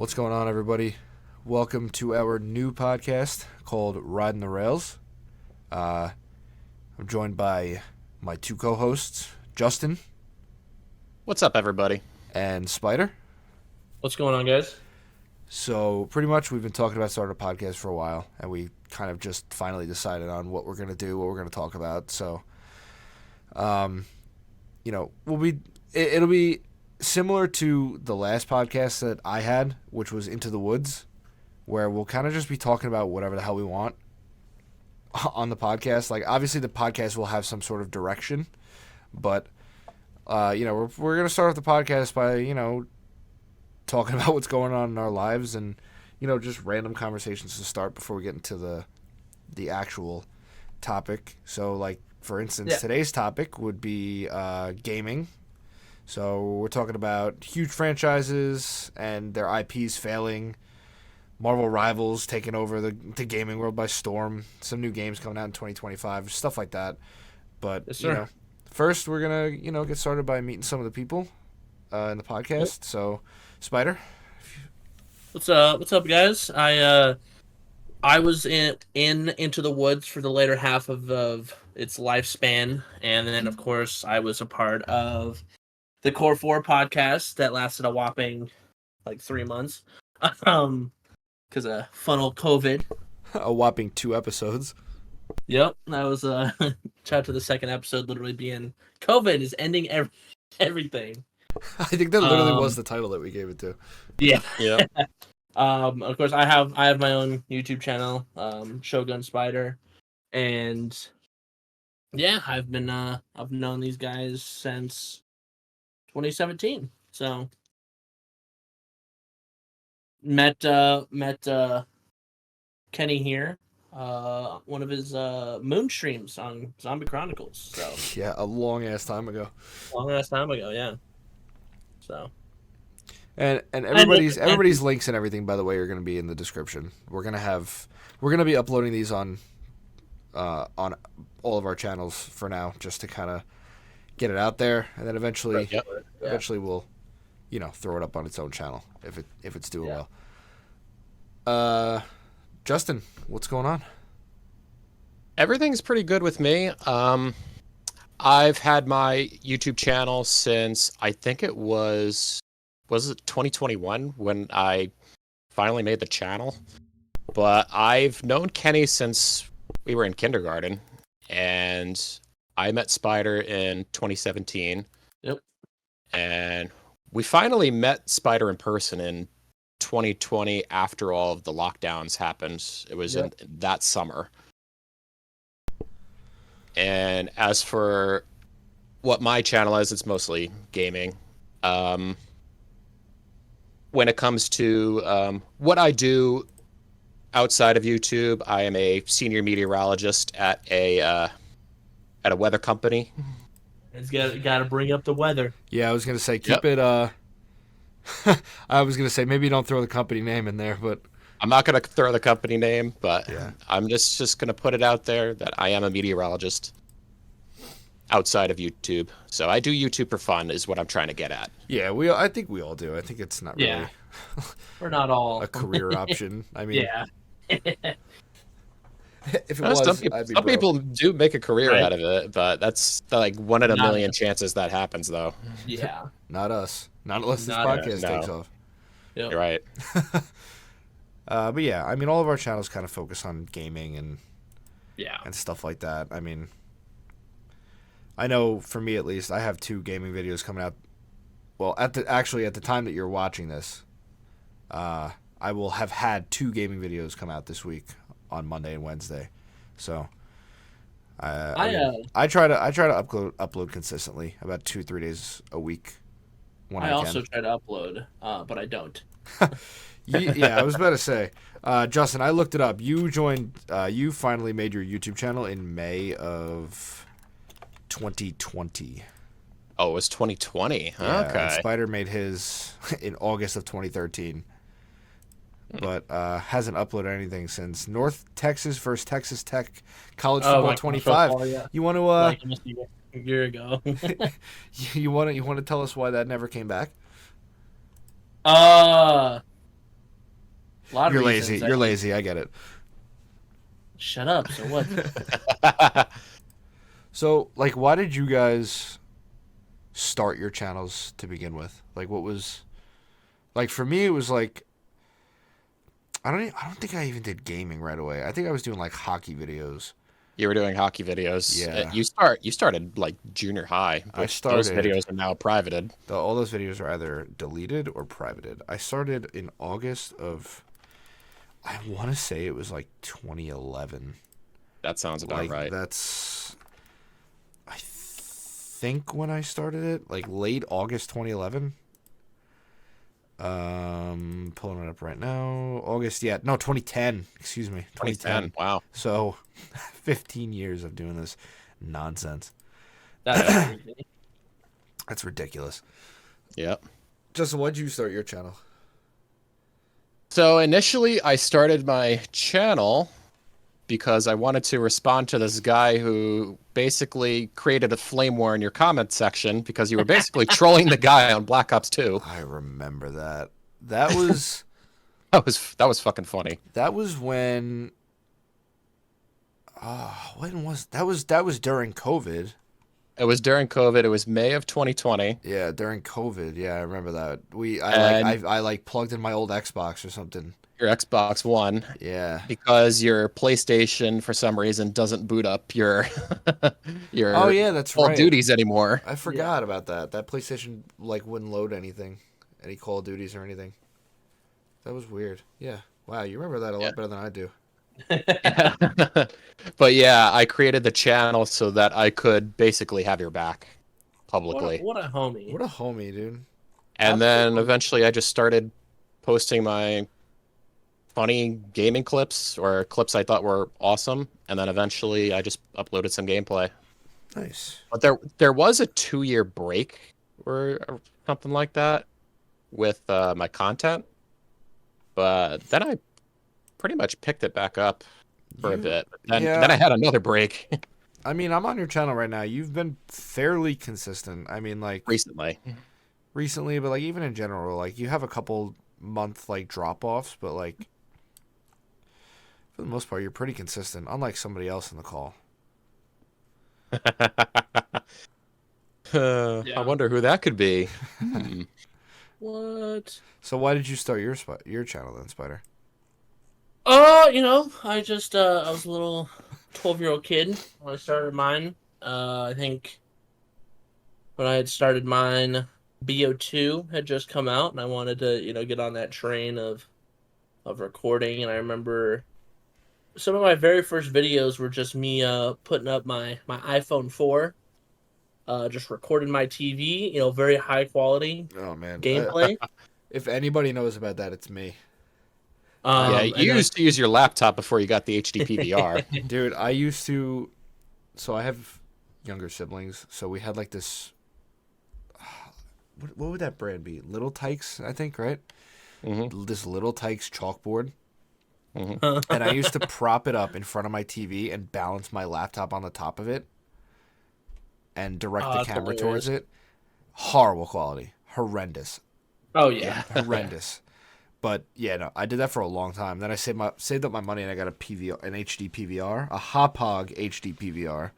What's going on, everybody? Welcome to our new podcast called Ridin the Rails. I'm joined by my two co-hosts, Justin What's up, everybody? and Spider. What's going on, guys? So pretty much we've been talking about starting a podcast for a while, and we kind of just finally decided on what we're going to do, what we're going to talk about. So, it'll be similar to the last podcast that I had, which was Into the Woods, where we'll kind of just be talking about whatever the hell we want on the podcast. Like, obviously the podcast will have some sort of direction, but, we're going to start off the podcast by, talking about what's going on in our lives and, just random conversations to start before we get into the actual topic. So, like, for instance, Today's topic would be gaming. So we're talking about huge franchises and their IPs failing, Marvel Rivals taking over the gaming world by storm, some new games coming out in 2025, stuff like that. But, Yes, first we're going to, get started by meeting some of the people in the podcast. Yep. So, Spider? What's up, guys? I was in Into the Woods for the later half of its lifespan, and then, of course, I was a part of the Core 4 podcast that lasted a whopping 3 months because of funnel COVID. A whopping 2 episodes. Yep, that was shout out to the second episode literally being COVID is ending everything. I think that literally was the title that we gave it to. Yeah. Yeah. Of course, I have my own YouTube channel, Shogun Spider, and yeah, I've known these guys since 2017. So met Kenny here, one of his moon streams on Zombie Chronicles. So yeah, a long ass time ago. Yeah. So. And everybody's links and everything, by the way, are going to be in the description. We're going to be uploading these on all of our channels for now, just to kind of get it out there, and then eventually we'll, throw it up on its own channel if it's doing well. Justin, what's going on? Everything's pretty good with me. I've had my YouTube channel since I think it was it 2021 when I finally made the channel. But I've known Kenny since we were in kindergarten, and I met Spider in 2017. Yep. And we finally met Spider in person in 2020 after all of the lockdowns happened. It was in that summer. And as for what my channel is, it's mostly gaming. When it comes to what I do outside of YouTube, I am a senior meteorologist at a weather company. It's got to bring up the weather. Yeah, I was gonna say keep it. I was gonna say maybe don't throw the company name in there, but I'm not gonna throw the company name, but yeah. I'm just gonna put it out there that I am a meteorologist outside of YouTube. So I do YouTube for fun, is what I'm trying to get at. Yeah, I think we all do. I think it's not really. We're not all a career option. I mean, yeah. If it was, some people do make a career out of it, but that's like 1 in a million chances that happens, though. Yeah. Not us. Not unless this podcast takes off. Yep. You're right. But yeah, I mean, all of our channels kind of focus on gaming and stuff like that. I mean, I know for me at least, I have 2 gaming videos coming out. Well, at the time that you're watching this, I will have had 2 gaming videos come out this week on Monday and Wednesday. So I try to upload consistently, about 2-3 days a week when I can. also try to upload, but I don't. Yeah, I was about to say, Justin, I looked it up. You finally made your YouTube channel in May of 2020. Oh, it was 2020. Yeah, okay. Spider made his in August of 2013. But hasn't uploaded anything since. North Texas versus Texas Tech College Football 25. Football, yeah. You want to a year ago. you want to tell us why that never came back? A lot of You're reasons. lazy. You're lazy. I get it. Shut up. So what? So, like, why did you guys start your channels to begin with? Like, what was, like, for me, it was like, I don't think I even did gaming right away. I think I was doing like hockey videos. You were doing hockey videos. Yeah. You started like junior high. Those videos are now privated. All those videos are either deleted or privated. I started in August of, I want to say it was like 2011. That sounds about right. That's, I think when I started it, like late August 2011. Pulling it up right now. August, 2010. Excuse me, 2010. Wow. So, 15 years of doing this nonsense. That's crazy. That's ridiculous. Yep. Justin, why'd you start your channel? So initially, I started my channel because I wanted to respond to this guy who basically created a flame war in your comment section because you were basically trolling the guy on Black Ops 2. I remember that. That was That was fucking funny. that was when. When was that? Was during COVID. It was during COVID. It was May of 2020. Yeah, during COVID. Yeah, I remember that. I like plugged in my old Xbox or something. Your Xbox One. Yeah. Because your PlayStation, for some reason, doesn't boot up your your Oh yeah, that's Call right. of Duties anymore. I forgot about that. That PlayStation like wouldn't load anything, any Call of Duties or anything. That was weird. Yeah. Wow, you remember that a lot better than I do. But yeah, I created the channel so that I could basically have your back publicly. What a homie. What a homie, dude. And then eventually I just started posting my funny gaming clips or clips I thought were awesome. And then eventually I just uploaded some gameplay. Nice. But there was a 2-year break or something like that with my content. But then I pretty much picked it back up for a bit. Then I had another break. I mean, I'm on your channel right now. You've been fairly consistent. I mean, like Recently, but like even in general, like you have a couple month like drop offs, but like for the most part, you're pretty consistent. Unlike somebody else in the call. I wonder who that could be. What? So why did you start your channel then, Spider? I just I was a little 12-year-old kid when I started mine. I think when I had started mine, BO2 had just come out, and I wanted to, get on that train of recording. And I remember some of my very first videos were just me putting up my iPhone 4, just recording my TV, very high quality gameplay. If anybody knows about that, it's me. You used to use your laptop before you got the HD PVR. Dude, I used to. So I have younger siblings, so we had like this. What would that brand be? Little Tykes, I think, right? Mm-hmm. This Little Tykes chalkboard. Mm-hmm. And I used to prop it up in front of my TV and balance my laptop on the top of it and direct the camera towards it. Horrible quality. Horrendous. Oh, yeah. Horrendous. But yeah, no, I did that for a long time. Then I saved up my money and I got an HD PVR, a Hopog HD PVR.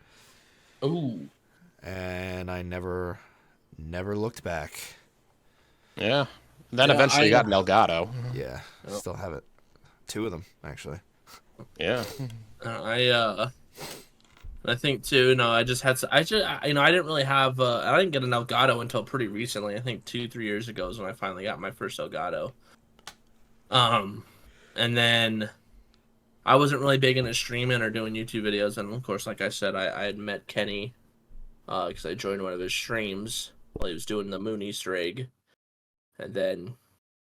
Ooh. And I never looked back. Yeah. Then eventually got an Elgato. Yeah, still have it. 2 of them actually. Yeah. I think too. No, I didn't really have. I didn't get an Elgato until pretty recently. I think 2-3 years ago is when I finally got my first Elgato. And then I wasn't really big into streaming or doing YouTube videos, and of course, like I said, I had met Kenny, because I joined one of his streams while he was doing the Moon Easter egg, and then,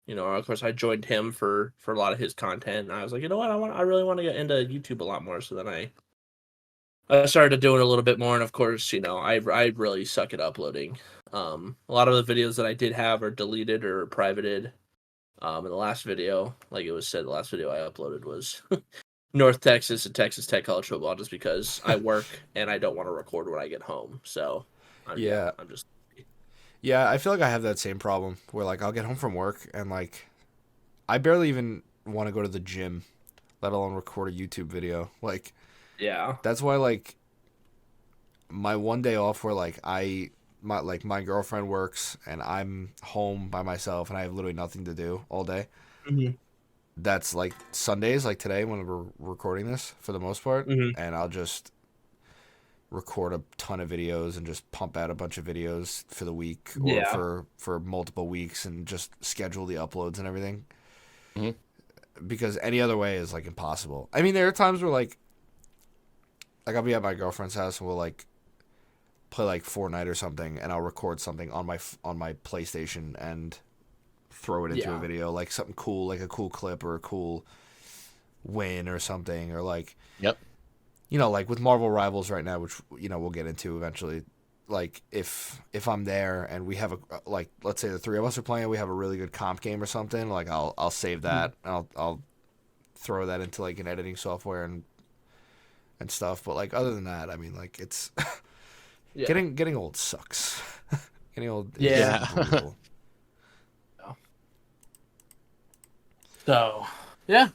of course, I joined him for a lot of his content, and I was like, you know what, I really want to get into YouTube a lot more, so then I started doing a little bit more, and of course, I really suck at uploading. A lot of the videos that I did have are deleted or privated. In the last video, like it was said, the last video I uploaded was North Texas and Texas Tech college football, just because I work and I don't want to record when I get home. So, I'm just. Yeah, I feel like I have that same problem where like I'll get home from work and like I barely even want to go to the gym, let alone record a YouTube video. Like, Yeah. that's why, like, my one day off where, like, my girlfriend works and I'm home by myself and I have literally nothing to do all day. Mm-hmm. That's, like, Sundays, like today when we're recording this for the most part. Mm-hmm. And I'll just record a ton of videos and just pump out a bunch of videos for the week or Yeah. for multiple weeks and just schedule the uploads and everything. Mm-hmm. Because any other way is, like, impossible. I mean, there are times where, like I'll be at my girlfriend's house and we'll, like, play, like, Fortnite or something, and I'll record something on my PlayStation and throw it into a video, like something cool, like a cool clip or a cool win or something, or, like, Yep. you know, like with Marvel Rivals right now, which, you know, we'll get into eventually. Like, if I'm there and we have a, like, let's say the three of us are playing, we have a really good comp game or something, like, I'll save that and I'll throw that into, like, an editing software and stuff. But, like, other than that, I mean, like, it's Yeah. getting old sucks. Getting old is Yeah. brutal. So, yeah.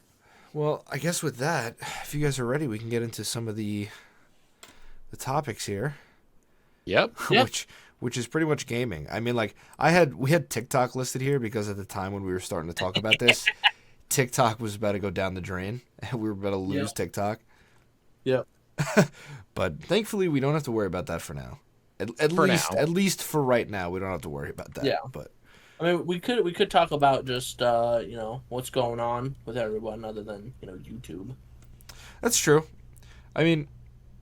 Well, I guess with that, if you guys are ready, we can get into some of the topics here. Yep. Yeah. which is pretty much gaming. I mean, like, we had TikTok listed here because at the time when we were starting to talk about this, TikTok was about to go down the drain and we were about to lose TikTok. Yep. But thankfully, we don't have to worry about that for now. At least for right now, we don't have to worry about that. Yeah. But I mean, we could talk about just you know, what's going on with everyone other than, you know, YouTube. that's true. I mean,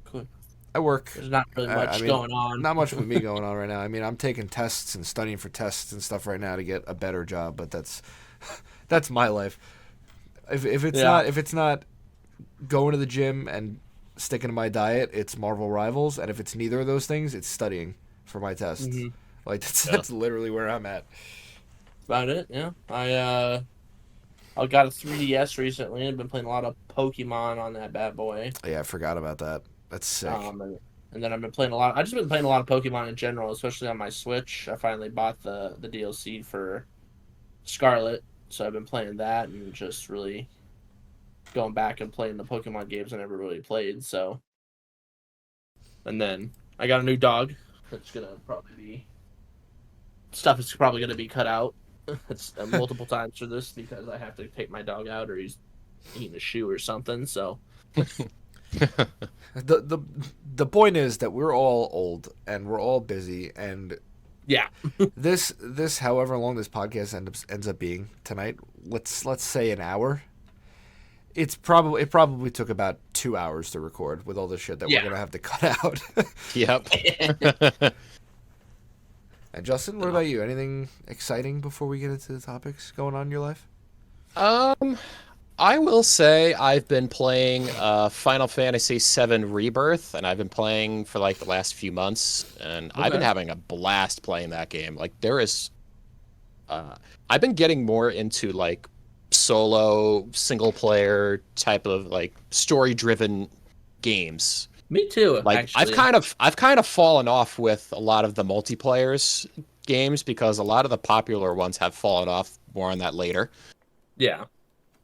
Cool. I work. There's not really much going on. Not much with me going on right now. I mean, I'm taking tests and studying for tests and stuff right now to get a better job, but that's my life. If it's not going to the gym and sticking to my diet, it's Marvel Rivals, and if it's neither of those things, it's studying for my tests. Mm-hmm. Like, that's literally where I'm at. About it, yeah. I got a 3DS recently. I've been playing a lot of Pokemon on that bad boy. Yeah, I forgot about that. That's sick. And then I've been I've just been playing a lot of Pokemon in general, especially on my Switch. I finally bought the DLC for Scarlet, so I've been playing that and just really going back and playing the Pokemon games I never really played. So, and then I got a new dog. That's gonna probably be stuff is probably gonna be cut out. It's multiple times for this because I have to take my dog out or he's eating a shoe or something. So. The point is that we're all old and we're all busy, and Yeah. this however long this podcast ends up being tonight, let's say an hour. It probably took about 2 hours to record with all the shit that we're gonna have to cut out. Yep. And Justin, what about you? Anything exciting before we get into the topics going on in your life? I will say I've been playing Final Fantasy VII Rebirth, and I've been playing for like the last few months, and I've been having a blast playing that game. Like, there is, I've been getting more into like solo, single player type of like story driven games. Me too. Like, actually. I've kind of fallen off with a lot of the multiplayers games because a lot of the popular ones have fallen off. More on that later. Yeah.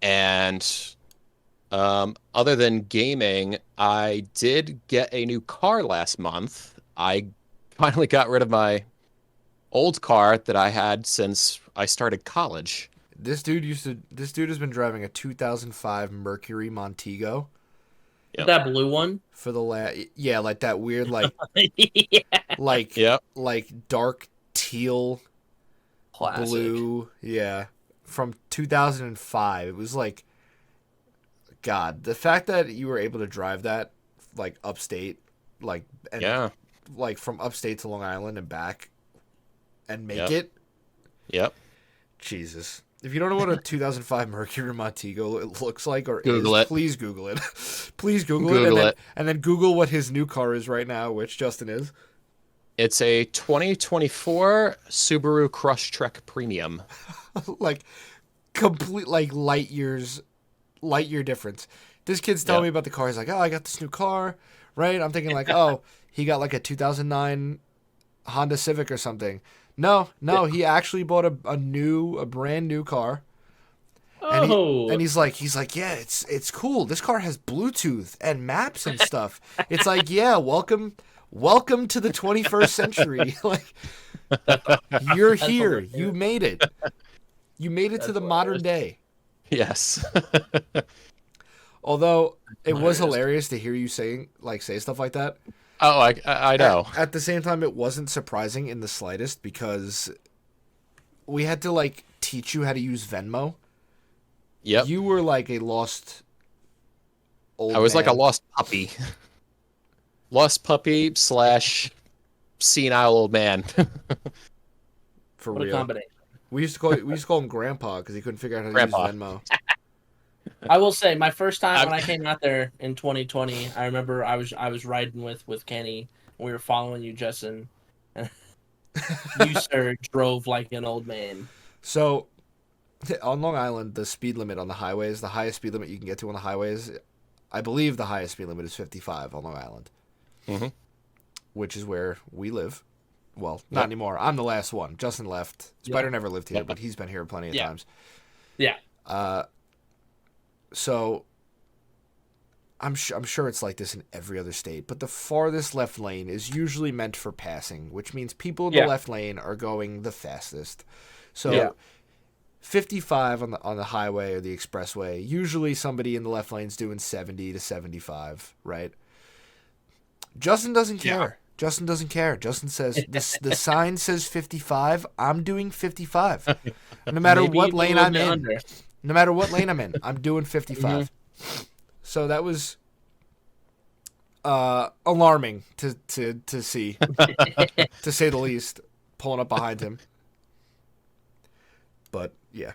And other than gaming, I did get a new car last month. I finally got rid of my old car that I had since I started college. This dude has been driving a 2005 Mercury Montego Yep. That blue one. for the like that weird like Yeah. like Yep. like dark teal Classic. blue, yeah, from 2005. It was like, God, the fact that you were able to drive that like upstate, like, and Yeah. like from upstate to Long Island and back and make Yep. it. Yep. Jesus. If you don't know what a 2005 Mercury Montego looks like or Google is, it. please Google it. Please Google, Google it, it. And then Google what his new car is right now, which Justin is. It's a 2024 Subaru Crosstrek Premium. Like, complete, like, light year difference. This kid's telling me about the car. He's like, oh, I got this new car, right? I'm thinking like, oh, he got like a 2009 Honda Civic or something. No, he actually bought a brand new car. Oh, And he's like, yeah, it's cool. This car has Bluetooth and maps and stuff. It's like, yeah, welcome to the 21st century. Like, you're That's here. hilarious. You made it. You made it to That's the modern day. Yes. Although it was Hilarious. hilarious to hear you say stuff like that. Oh, I know. At the same time, it wasn't surprising in the slightest because we had to teach you how to use Venmo. Yep. You were like a lost old I was like a man. lost puppy. Lost puppy / senile old man. For What a real. combination. We used to call him Grandpa because he couldn't figure out how to Grandpa. use Venmo. I will say, my first time when I came out there in 2020, I remember I was riding with Kenny. And we were following you, Justin. And you, sir, drove like an old man. So, on Long Island, the speed limit on the highways, the highest speed limit you can get to on the highways, I believe the highest speed limit is 55 on Long Island, Mm-hmm. which is where we live. Well, not anymore. I'm the last one. Justin left. Spider never lived here, but he's been here plenty of times. Yeah. So, I'm sure it's like this in every other state, but the farthest left lane is usually meant for passing, which means people in the left lane are going the fastest. So, 55 on the highway or the expressway, usually somebody in the left lane's doing 70 to 75, right? Justin doesn't care. Yeah. Justin doesn't care. Justin says, the sign says 55, I'm doing 55. No matter Maybe what even a lane little I'm bit in. under. No matter what lane I'm in, I'm doing 55. So that was alarming to see, to say the least, pulling up behind him. But yeah.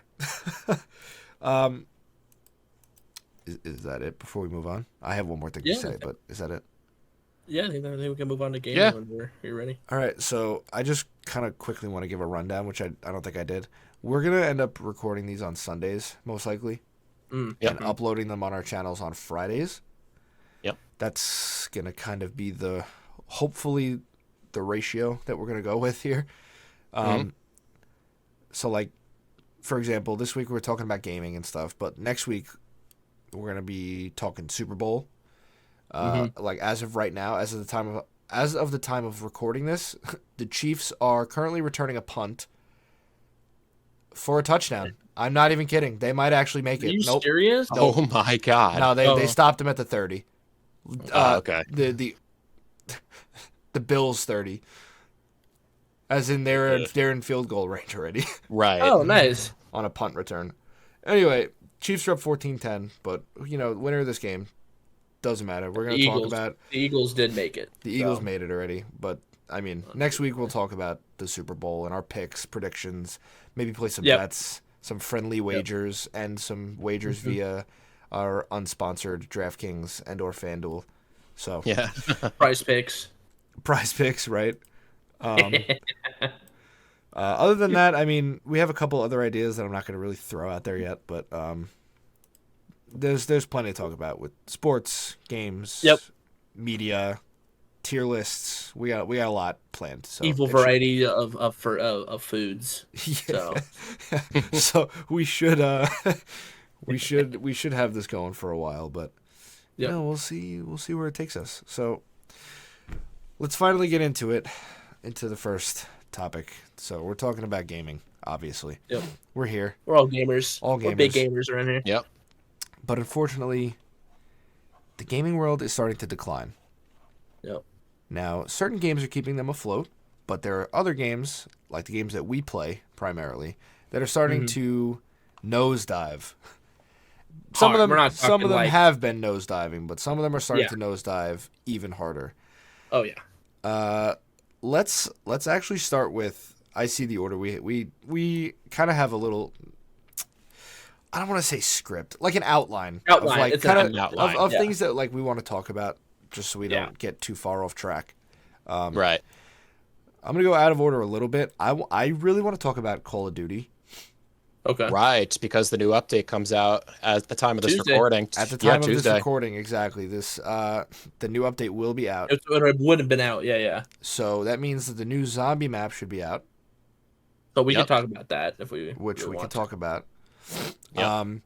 Is that it before we move on? I have one more thing to say, but is that it? Yeah, I think we can move on to gaming Yeah. when you're ready. All right, so I just kind of quickly want to give a rundown, which I don't think I did. We're going to end up recording these on Sundays, most likely, and uploading them on our channels on Fridays. Yep. That's going to kind of be hopefully the ratio that we're going to go with here. So, for example, this week we're talking about gaming and stuff, but next week we're going to be talking Super Bowl. As of right now, as of the time of recording this, the Chiefs are currently returning a punt for a touchdown. I'm not even kidding. They might actually make it. Are you Nope. serious? Nope. Oh my god. No, they stopped him at the 30. Okay. The Bills 30. As in they're in field goal range already Right. Oh, nice. on a punt return. Anyway, Chiefs are up 14-10, but winner of this game doesn't matter. We're going to talk about The Eagles did make it. the Eagles made it already, but I mean, next week we'll talk about the Super Bowl and our picks, predictions, maybe play some bets, some friendly wagers, and some wagers via our unsponsored DraftKings and or FanDuel. So Yeah. Prize picks. prize picks, right? Other than that, I mean, we have a couple other ideas that I'm not going to really throw out there yet, but there's plenty to talk about with sports, games, media, tier lists. We got a lot planned. So Equal variety of foods. So so we should we should have this going for a while, but we'll see where it takes us. So let's finally get into the first topic. So we're talking about gaming, obviously. Yep. We're here. We're all gamers. All We're big gamers. gamers around here. Yep. But unfortunately, the gaming world is starting to decline. Yep. Now, certain games are keeping them afloat, but there are other games, like the games that we play primarily, that are starting to nosedive. Some of them have been nosediving, but some of them are starting to nosedive even harder. Oh yeah. Let's actually start with. I see the order. We kind of have a little. I don't want to say script, like an outline. Outline. Of kind outline, of things that we want to talk about, just so we don't get too far off track. Right. I'm gonna go out of order a little bit. I really want to talk about Call of Duty. Okay. Right, because the new update comes out at the time of this Tuesday. recording. At the time of this Tuesday. recording, exactly. The new update will be out. It would have been out. Yeah. So that means that the new zombie map should be out, So we can talk about that if we which we can talk about. Yep.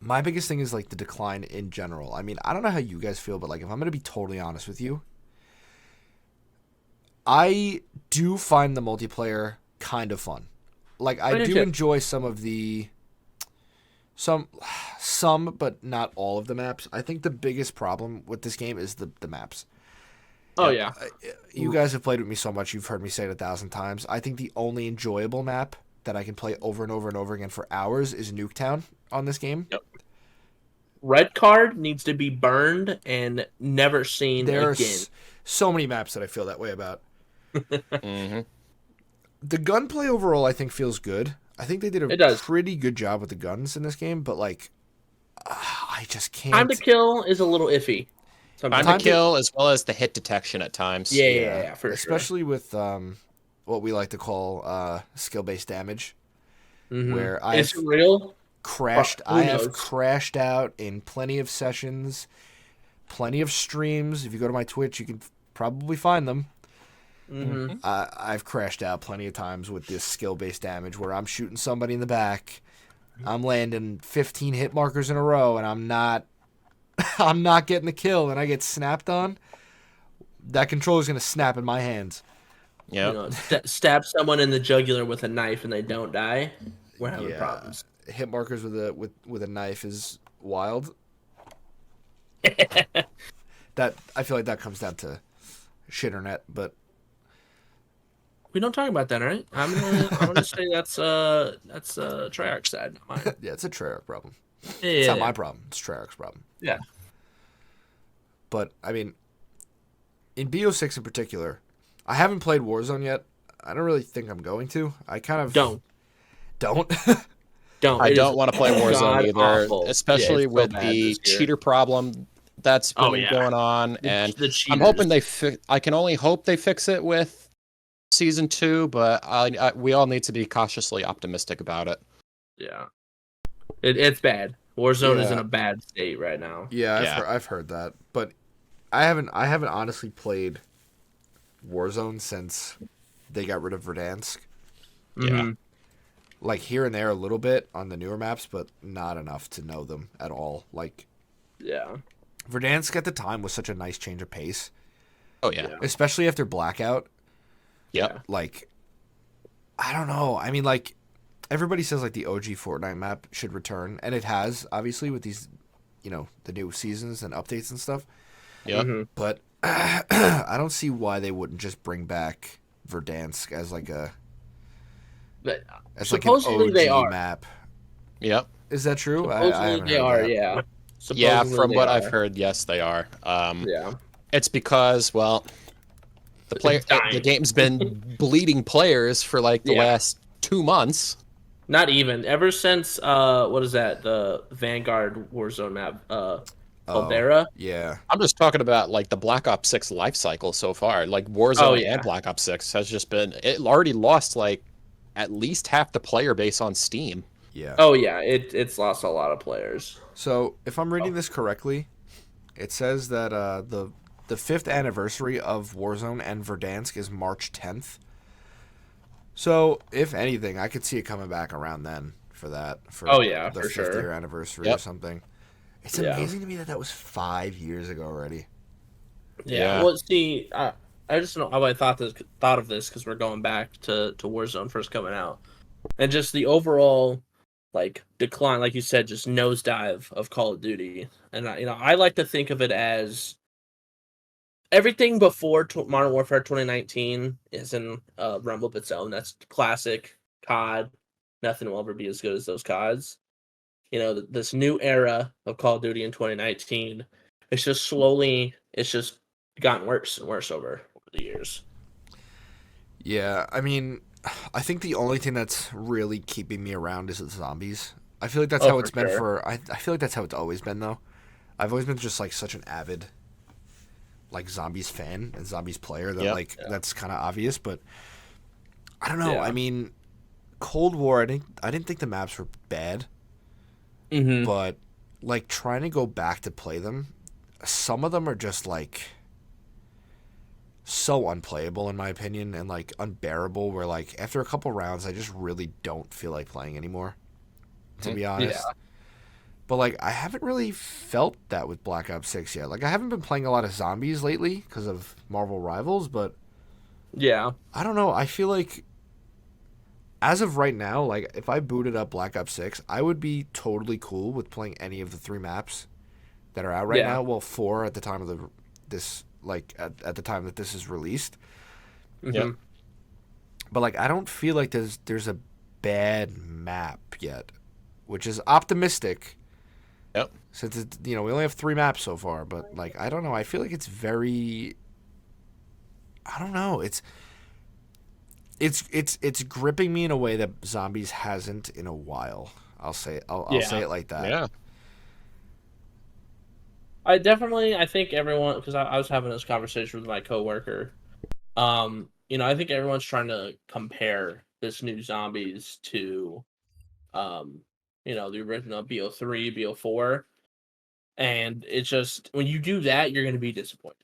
My biggest thing is like the decline in general. I mean, I don't know how you guys feel, but like if I'm gonna be totally honest with you, I do find the multiplayer kind of fun. Like I do enjoy some of the some but not all of the maps. I think the biggest problem with this game is the maps. Oh yeah. You guys have played with me so much, you've heard me say it 1,000 times. I think the only enjoyable map that I can play over and over and over again for hours is Nuketown on this game. Yep. Red card needs to be burned and never seen There again. are so many maps that I feel that way about. Mm-hmm. The gunplay overall, I think, feels good. I think they did a pretty good job with the guns in this game, but like, I just can't. Time to kill is a little iffy. Time to kill, as well as the hit detection at times. Yeah, for especially with what we like to call skill-based damage, where it's real. I have crashed out in plenty of sessions, plenty of streams. If you go to my Twitch, you can probably find them. Mm-hmm. I've crashed out plenty of times with this skill-based damage where I'm shooting somebody in the back, I'm landing 15 hit markers in a row, and I'm not getting the kill, and I get snapped on. That controller's gonna snap in my hands. Yeah. Stab someone in the jugular with a knife and they don't die. We're having problems. Hit markers with a knife is wild. That I feel like that comes down to shitternet, but we don't talk about that, right? I'm gonna say that's Treyarch's side, not mine. Yeah, it's a Treyarch problem. Yeah, it's not my problem. It's Treyarch's problem. Yeah. But I mean, in BO6 in particular, I haven't played Warzone yet. I don't really think I'm going to. I kind of don't. I don't want to play Warzone either, awful. Especially with the cheater problem that's been going on. And I'm hoping I can only hope they fix it with Season 2, but we all need to be cautiously optimistic about it. Yeah. It's bad. Warzone is in a bad state right now. Yeah, I've heard that, but I haven't honestly played Warzone since they got rid of Verdansk. Yeah. Like here and there a little bit on the newer maps, but not enough to know them at all. Like, Verdansk at the time was such a nice change of pace. Oh yeah. Especially after Blackout. Yep. Like, I don't know. I mean, like, everybody says like the OG Fortnite map should return, and it has, obviously, with these, the new seasons and updates and stuff. Yeah. But I don't see why they wouldn't just bring back Verdansk as like a supposedly like an OG they are map. Yep. Is that true? Supposedly they are. Yeah. Yeah, from what I've heard, yes, they are. It's because the game's been bleeding players for like the last 2 months. Not even. Ever since what is that? The Vanguard Warzone map, Caldera. Yeah. I'm just talking about like the Black Ops 6 life cycle so far. Like Warzone and Black Ops 6 has just been, it already lost like at least half the player base on Steam. Yeah. Oh yeah, it's lost a lot of players. So if I'm reading this correctly, it says that the 5th anniversary of Warzone and Verdansk is March 10th. So if anything, I could see it coming back around then for that. The 5th year anniversary or something. It's amazing to me that was 5 years ago already. Yeah. Well, see, I just don't know how I thought of this because we're going back to Warzone first coming out, and just the overall like decline, like you said, just nosedive of Call of Duty. And I like to think of it as everything before Modern Warfare 2019 is in a realm of its own. That's classic COD. Nothing will ever be as good as those CODs. This new era of Call of Duty in 2019, it's just gotten worse and worse over the years. Yeah, I mean, I think the only thing that's really keeping me around is the zombies. I feel like that's how it's been I feel like that's how it's always been, though. I've always been just like such an avid like zombies fan and zombies player that that's kind of obvious, but I don't know. I mean, Cold War, I didn't think the maps were bad. But like trying to go back to play them, some of them are just like so unplayable in my opinion, and like unbearable, where like after a couple rounds I just really don't feel like playing anymore. to be honest. Yeah. But like, I haven't really felt that with Black Ops 6 yet. Like, I haven't been playing a lot of zombies lately because of Marvel Rivals, but Yeah. I don't know. I feel like as of right now, like if I booted up Black Ops 6, I would be totally cool with playing any of the 3 maps that are out right Yeah. now. Well, 4 at the time of at the time that this is released. Mhm. But like, I don't feel like there's a bad map yet, which is optimistic. Yep. Since it's, we only have 3 maps so far, but like, I don't know. I feel like it's very. I don't know. It's gripping me in a way that Zombies hasn't in a while. I'll say Yeah. it like that. Yeah. I think everyone, because I was having this conversation with my coworker. I think everyone's trying to compare this new Zombies to, the original BO3, BO4, and it's just when you do that, you're going to be disappointed.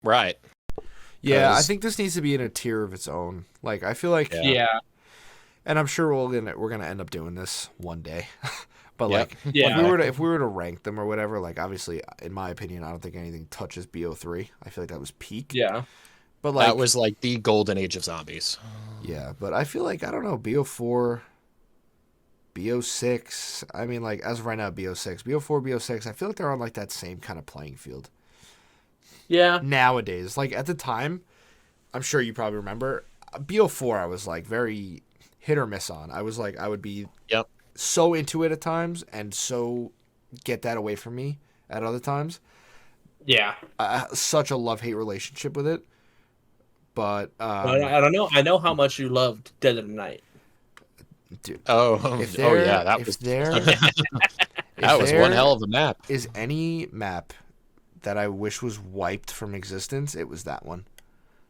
Right. Yeah, I 'Cause- think this needs to be in a tier of its own. Like, I feel like, Yeah. Yeah. and I'm sure we're gonna end up doing this one day. But Yep. like, Yeah. if we were to rank them or whatever, like obviously, in my opinion, I don't think anything touches BO3. I feel like that was peak. Yeah. But like, that was like the golden age of zombies. yeah. But I feel like I don't know BO4, BO6. I mean, like as of right now, BO6, BO4, BO6. I feel like they're on like that same kind of playing field Yeah. nowadays. Like at the time, I'm sure you probably remember BO4. I was like very hit or miss on. I was like I would be Yep. so into it at times and so get that away from me at other times. Yeah. Such a love-hate relationship with it. But I don't know. I know how much you loved Dead of the Night. dude, Oh, if oh there, yeah, that if was there, that was one hell of a map. is any map that I wish was wiped from existence, it was that one.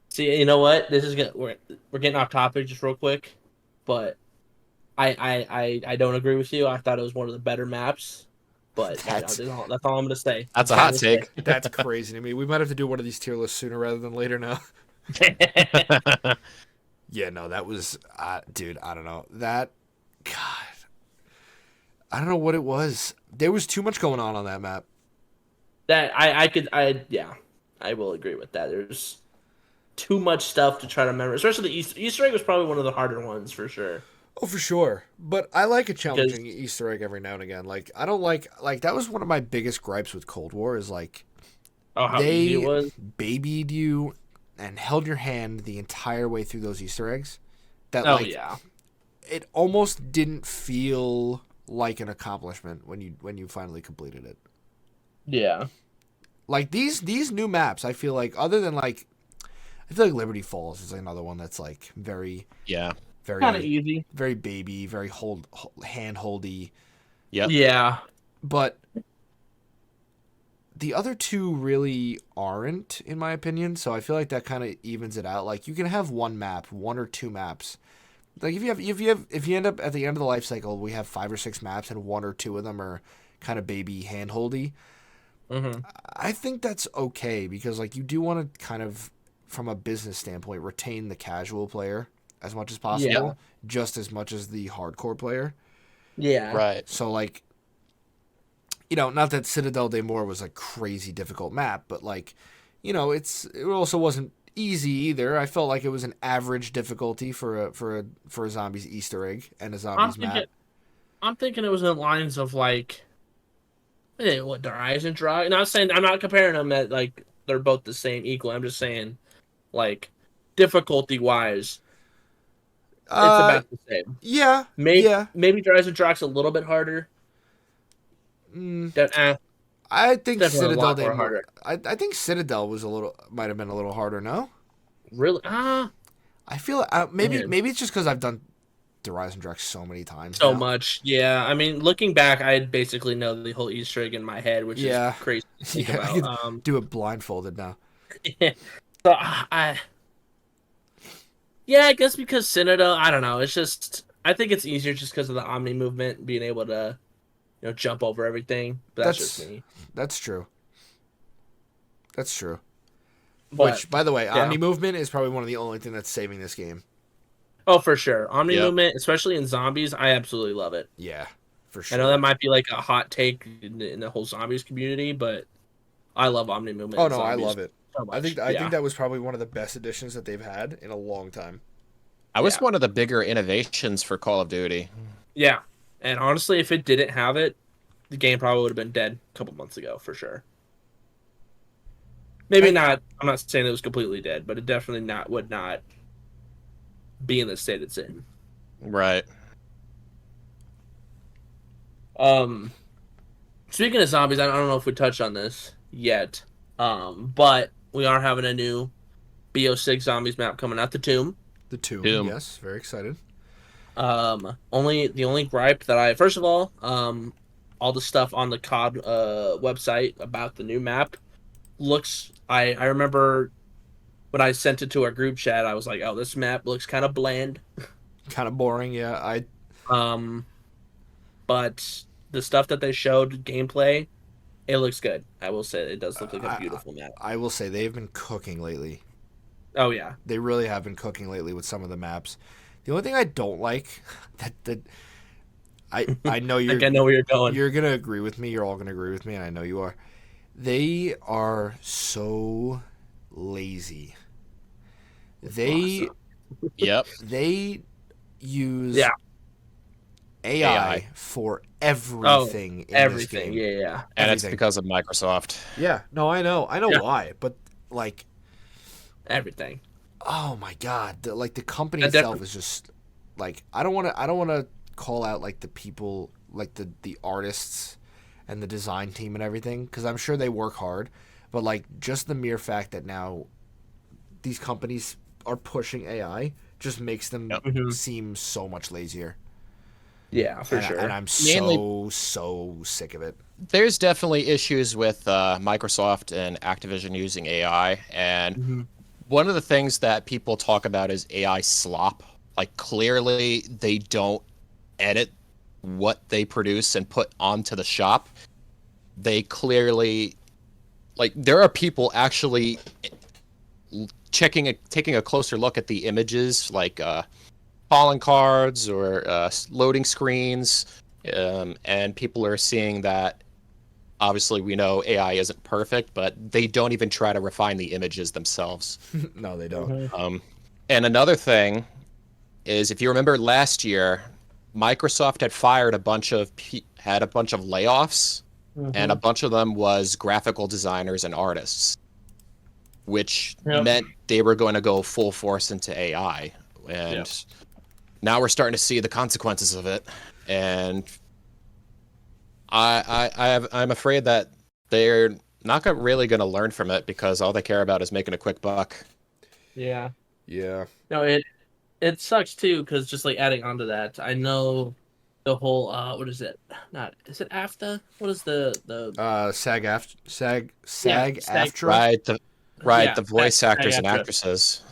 See, you know what? This is we're getting off topic just real quick, but I don't agree with you. I thought it was one of the better maps, but That's- that's all I'm gonna say. That's a hot take. That's crazy to me. We might have to do one of these tier lists sooner rather than later now. Yeah, no, that was, dude, I don't know. That, God, I don't know what it was. There was too much going on that map. That I will agree with that. There's too much stuff to try to remember, especially the Easter egg was probably one of the harder ones for sure. Oh, for sure. But I like a challenging Easter egg every now and again. Like, I don't like that was one of my biggest gripes with Cold War is like, How they easy it was. babied you and held your hand the entire way through those Easter eggs. That Yeah. it almost didn't feel like an accomplishment when you finally completed it. Yeah. Like these new maps, I feel like other than like, I feel like Liberty Falls is another one that's like very Yeah. very Kind of easy. very baby, very hand holdy. Yep. Yeah. But the other two really aren't, in my opinion. So I feel like that kind of evens it out. Like you can have one or two maps. Like if you end up at the end of the life cycle, we have 5 or 6 maps and 1 or 2 of them are kind of baby hand holdy. Mm-hmm. I think that's okay because like you do want to kind of, from a business standpoint, retain the casual player as much as possible, just as much as the hardcore player. Yeah. Right. So like, not that Citadel de Mor was a crazy difficult map, but like, it also wasn't easy either. I felt like it was an average difficulty for a zombies Easter egg and a zombies map. I'm thinking it was in the lines of like, what Horizon Draw. I'm not comparing them at like they're both the same equal. I'm just saying, like, difficulty wise, it's about the same. Yeah. Maybe Horizon Draw's a little bit harder. I think Definitely a Citadel lot de more Mor. harder. I think Citadel might have been a little harder. No. Really? I feel maybe Yeah. maybe it's just because I've done Horizon Drax so many times. So now. much. Yeah. I mean, looking back, I basically know the whole Easter egg in my head, which is crazy to think Yeah, I about. could do it blindfolded now. So I guess because Citadel, I don't know. It's just I think it's easier just because of the Omni movement, being able to, jump over everything. But that's just me. That's true. That's true. But, Which, by the way, Omni movement is probably one of the only thing that's saving this game. Oh, for sure. Omni movement, especially in zombies, I absolutely love it. Yeah. for I know sure. that might be like a hot take in the whole zombies community, but I love Omni Movement. Oh and no, I zombies love it. so much. I think that was probably one of the best additions that they've had in a long time. I was one of the bigger innovations for Call of Duty. Yeah, and honestly, if it didn't have it, the game probably would have been dead a couple months ago for sure. Maybe not. I'm not saying it was completely dead, but it definitely would not be in the state it's in. Right. Speaking of zombies, I don't know if we touched on this yet, but we are having a new BO6 zombies map coming out, the Tomb. The Tomb. Yes, very excited. The only gripe that first of all the stuff on the COD website about the new map looks. I remember when I sent it to our group chat, I was like, "Oh, this map looks kind of bland, kind of boring." Yeah, but the stuff that they showed gameplay, it looks good. I will say it does look like a beautiful map. I will say they've been cooking lately. Oh yeah, they really have been cooking lately with some of the maps. The only thing I don't like that I know you're I know where you're going. You're gonna agree with me. You're all gonna agree with me, and I know you are. They are so lazy. They They use AI for everything in everything. this game. Yeah. And it's because of Microsoft. Yeah. No, I know why, but like everything. Oh my god! The company itself is just like I don't want to call out like the people, like the artists and the design team and everything, because I'm sure they work hard, but like just the mere fact that now these companies are pushing AI just makes them seem so much lazier. Yeah, for sure. And I'm so sick of it. There's definitely issues with Microsoft and Activision using AI, and one of the things that people talk about is AI slop. Like, clearly they don't edit what they produce and put onto the shop. They clearly, like, there are people actually taking a closer look at the images, like calling cards or loading screens, and people are seeing that. Obviously, we know AI isn't perfect, but they don't even try to refine the images themselves. No, they don't. And another thing is, if you remember last year, Microsoft had fired a bunch of layoffs, and a bunch of them was graphical designers and artists, which meant they were going to go full force into AI. And now we're starting to see the consequences of it. And I'm afraid that they're not really going to learn from it, because all they care about is making a quick buck. Yeah. Yeah. No, it sucks too, because just like adding on to that, I know the whole what is it? Is it AFTA? What is the SAG-AFTRA? Right, the voice actors and actresses.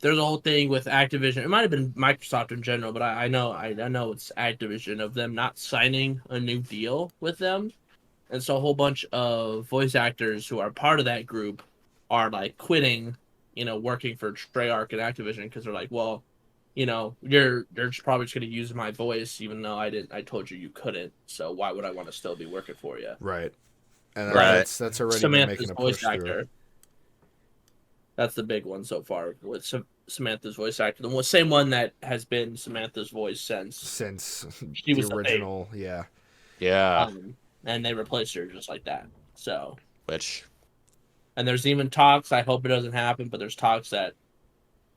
There's a whole thing with Activision. It might have been Microsoft in general, but I know it's Activision, of them not signing a new deal with them. And so a whole bunch of voice actors who are part of that group are like quitting, working for Treyarch and Activision, because they're like, well, you're probably just going to use my voice, even though I told you couldn't. So why would I want to still be working for you? Right. And that's already been making a push through. That's the big one so far with Samantha's voice actor. The same one that has been Samantha's voice since she was the original. Yeah. And they replaced her just like that. So. And there's even talks. I hope it doesn't happen, but there's talks that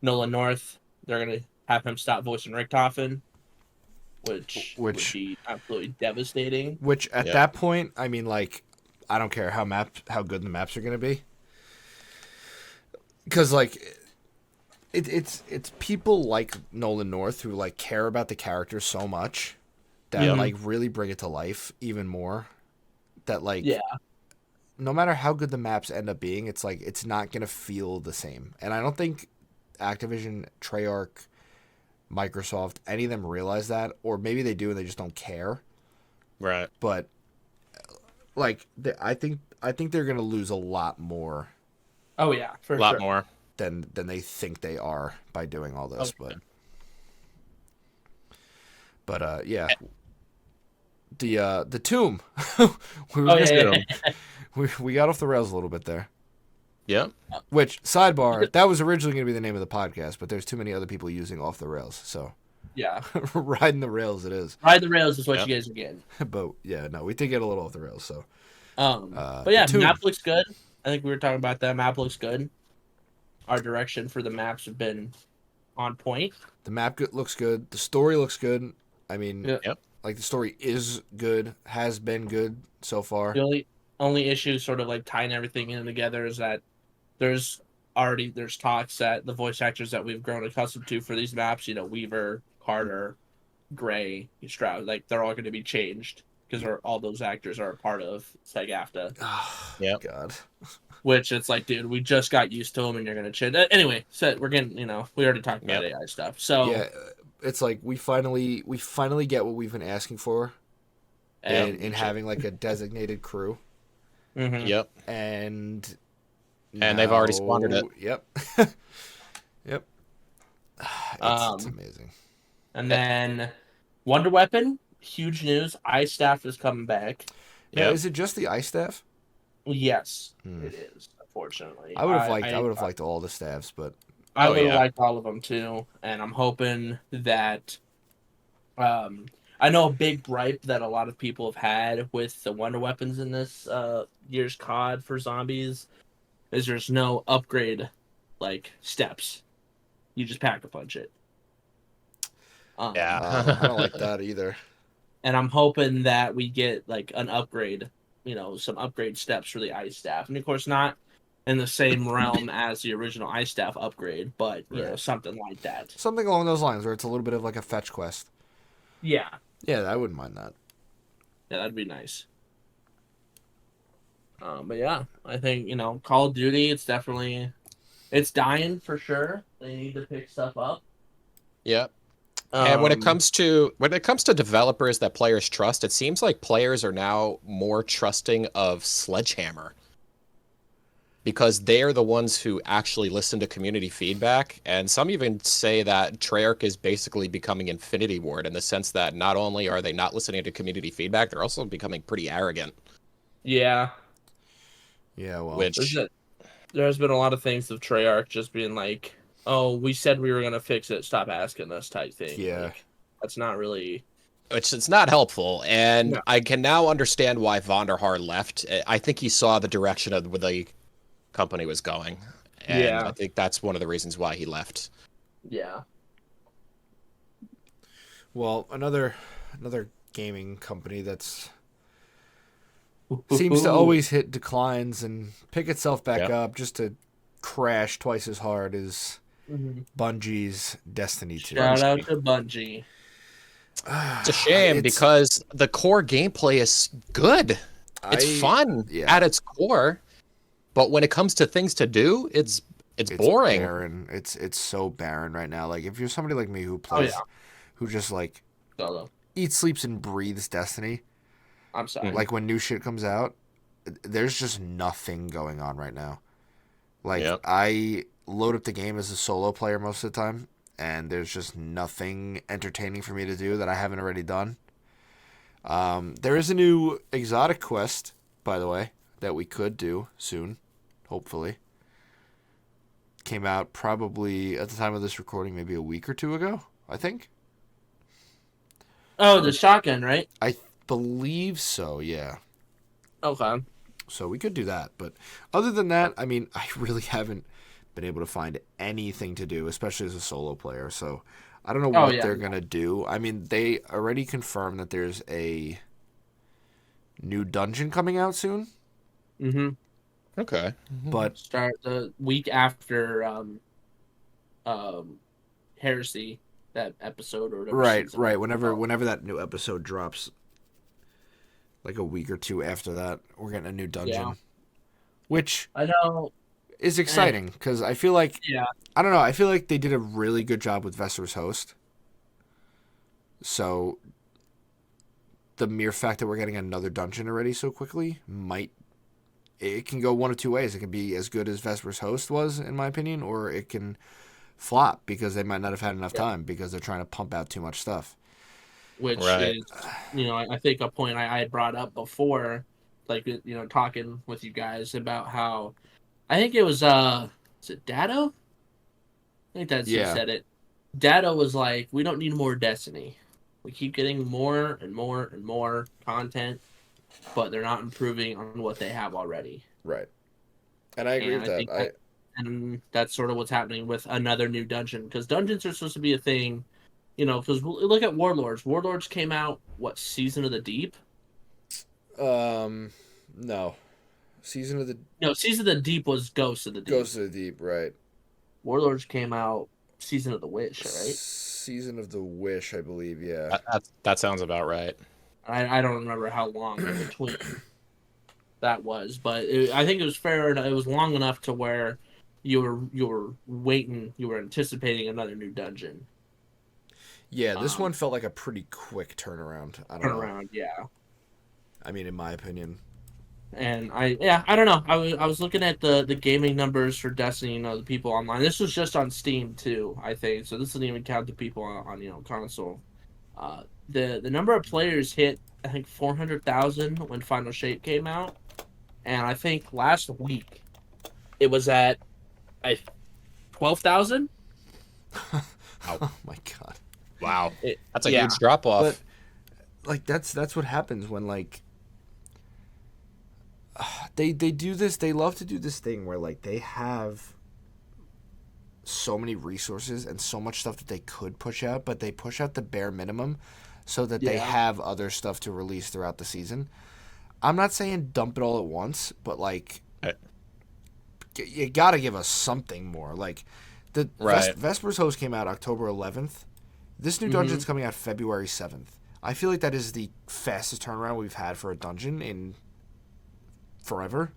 Nolan North, they're gonna have him stop voicing Richthofen, which would be absolutely devastating. Which at that point, I mean, like, I don't care how good the maps are gonna be. Because like, it's people like Nolan North who like care about the characters so much that like really bring it to life even more. That like, no matter how good the maps end up being, it's like it's not gonna feel the same. And I don't think Activision, Treyarch, Microsoft, any of them realize that, or maybe they do and they just don't care. Right. But like, I think they're gonna lose a lot more. Oh yeah, for a lot more than they think they are by doing all this. But yeah. the tomb. we, Oh were yeah, gonna- yeah. we got off the rails a little bit there. Yep. Which, sidebar, that was originally going to be the name of the podcast, but there's too many other people using off the rails, so Yeah. riding the rails it is. Ride the rails is what Yep. you guys are getting. But yeah, no, we did get a little off the rails. So, But yeah, the tomb. map looks good. I think we were talking about that. Map looks good. Our direction for the maps have been on point. The map looks good. The story looks good. I mean, Yeah. Yep. like the story is good, has been good so far. The only issue, sort of like tying everything in together, is that there's talks that the voice actors that we've grown accustomed to for these maps, Weaver, Carter, Gray, Stroud, like they're all going to be changed because all those actors are a part of SAG-AFTRA. Yep. God. Which it's like, dude, we just got used to them, and you're going to change. Anyway, so we're getting, we already talked about AI stuff. So Yeah, it's like we finally get what we've been asking for in having like a designated crew, mhm. Yep. and they've already squandered it. Yep. Yep. It's amazing. And then Wonder Weapon, huge news. Ice Staff is coming back. Yeah, Yep. is it just the ice staff? Yes, Hmm. it is. Unfortunately, I would have liked all the staffs, but I Oh, would have yeah. liked all of them too, and I'm hoping that. I know a big gripe that a lot of people have had with the Wonder Weapons in this year's COD for zombies is there's no upgrade like steps. You just pack a punch it. Yeah. I don't like that either. And I'm hoping that we get like an upgrade, some upgrade steps for the ice staff, and of course not in the same realm as the original ice staff upgrade, but Right. something like that. Something along those lines where it's a little bit of like a fetch quest. Yeah, Yeah, I wouldn't mind that. yeah, that'd be nice. But yeah, I think Call of Duty, it's dying for sure. They need to pick stuff up. Yep. And when it Um, comes to developers that players trust, it seems like players are now more trusting of Sledgehammer because they are the ones who actually listen to community feedback. And some even say that Treyarch is basically becoming Infinity Ward in the sense that not only are they not listening to community feedback, they're also becoming pretty arrogant. yeah, Yeah, well, Which there's been a lot of things of Treyarch just being like, "Oh, we said we were gonna fix it. Stop asking us," type thing. Yeah. Like, that's not really. it's not helpful. And No. I can now understand why Vonderhaar left. I think he saw the direction of where the company was going. And Yeah. I think that's one of the reasons why he left. Yeah. well, another gaming company that's seems to always hit declines and pick itself back Yep. up just to crash twice as hard as Mhm. Bungie's Destiny 2. Shout out to Bungie. It's a shame It's- because the core gameplay is good. It's fun yeah. at its core, but when it comes to things to do, it's boring. Barren. It's so barren right now. Like if you're somebody like me who plays, who just like Solo. eats, sleeps, and breathes Destiny, I'm sorry. Mhm. like when new shit comes out, there's just nothing going on right now. Like Yep. I load up the game as a solo player most of the time, and there's just nothing entertaining for me to do that I haven't already done. There is a new exotic quest, by the way, that we could do soon, hopefully. Came out probably at the time of this recording, maybe a week or two ago, I think. Oh, the shotgun, right? I believe so, yeah. Okay. So we could do that. But other than that, I mean, I really haven't been able to find anything to do, especially as a solo player. So I don't know what they're going to do. I mean, they already confirmed that there's a new dungeon coming out soon. Mm-hmm. Okay. But Start the week after Heresy, that episode or whatever. right. season. Whenever that new episode drops, like a week or two after that, we're getting a new dungeon. Yeah. Which I know. is exciting because I feel like Yeah. I don't know. I feel like they did a really good job with Vesper's Host. So the mere fact that we're getting another dungeon already so quickly it can go one of two ways. It can be as good as Vesper's Host was, in my opinion, or it can flop because they might not have had enough time because they're trying to pump out too much stuff. which Right. is, I think a point I had brought up before, like, talking with you guys about how I think it was, is it Datto? I think that's who Yeah. said it. Datto was like, we don't need more Destiny. We keep getting more and more and more content, but they're not improving on what they have already. Right. And I agree And with I that. think and that's sort of what's happening with another new dungeon, because dungeons are supposed to be a thing, because look at Warlords. Warlords came out, what, Season of the Deep? No. Season of the No, Season of the Deep was Ghost of the Deep. Ghost of the Deep, right. Warlords came out Season of the Wish, right? Season of the Wish, I believe, yeah. That sounds about right. I don't remember how long in between that was, but I think it was fair. It was long enough to where you were waiting, you were anticipating another new dungeon. Yeah, this one felt like a pretty quick turnaround. I don't know. Yeah. I mean, in my opinion. And I don't know. I was looking at the gaming numbers for Destiny, the people online. This was just on Steam too, I think. So this doesn't even count the people on console. The number of players hit, I think, 400,000 when Final Shape came out, and I think last week it was at 12,000. Oh my god! Wow, that's a huge drop off. But like that's what happens when like they do this. They love to do this thing where like they have so many resources and so much stuff that they could push out, but they push out the bare minimum so that they have other stuff to release throughout the season. I'm not saying dump it all at once, but like you gotta give us something more. Like the Vespers Host came out October 11th. This new dungeon's coming out February 7th. I feel like that is the fastest turnaround we've had for a dungeon in forever.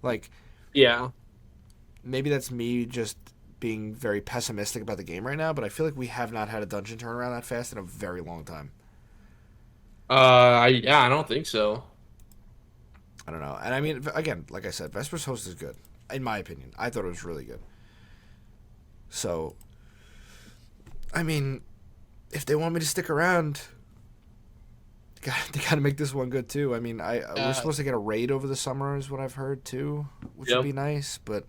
Like, yeah, maybe that's me just being very pessimistic about the game right now, but I feel like we have not had a dungeon turnaround that fast in a very long time. I don't think so. I don't know. And I mean, again, like I said, Vespers Host is good, in my opinion. I thought it was really good. So, I mean, if they want me to stick around, they gotta make this one good too. I mean, we're supposed to get a raid over the summer, is what I've heard too, which would be nice. But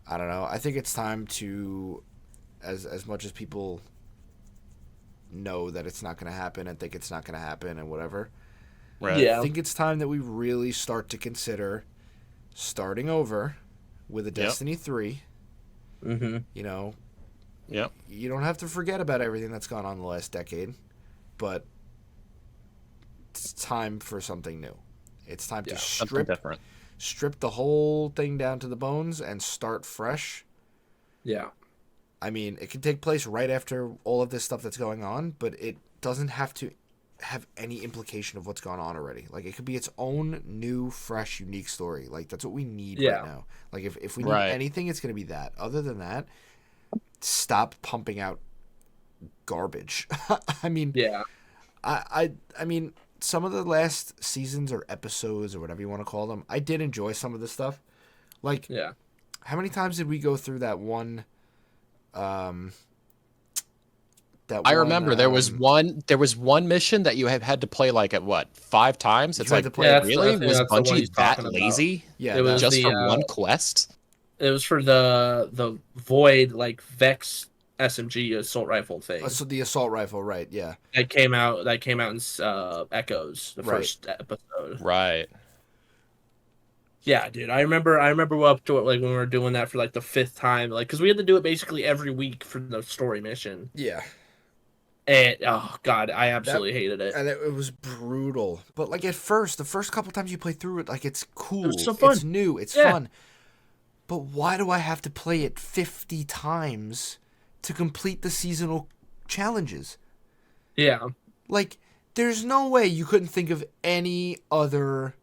I don't know. I think it's time to, as much as people know that it's not going to happen and think it's not going to happen and whatever. Right. Yeah. I think it's time that we really start to consider starting over with a Destiny 3. Mm-hmm. You know, Yep. you don't have to forget about everything that's gone on in the last decade, but it's time for something new. It's time to strip the whole thing down to the bones and start fresh. Yeah. I mean, it can take place right after all of this stuff that's going on, but it doesn't have to have any implication of what's gone on already. Like, it could be its own new, fresh, unique story. Like, that's what we need right now. Like, if we need anything, it's going to be that. Other than that, stop pumping out garbage. I mean, I mean, some of the last seasons or episodes or whatever you want to call them, I did enjoy some of this stuff. Like, how many times did we go through that one? I remember there was one mission that you had to play like at what 5 times. It's like really was Bungie that lazy? Yeah, it was just for one quest. It was for the Void like Vex SMG assault rifle thing. So the assault rifle, right? Yeah, that came out in Echoes, the first episode. Right. Yeah, dude. I remember up to it like when we were doing that for like the 5th time, like because we had to do it basically every week for the story mission. Yeah. And oh god, I absolutely hated it. And it was brutal. But like at first, the first couple times you play through it, like it's cool, it was so fun. It's new, it's fun. But why do I have to play it 50 times to complete the seasonal challenges? Yeah. Like, there's no way you couldn't think of any other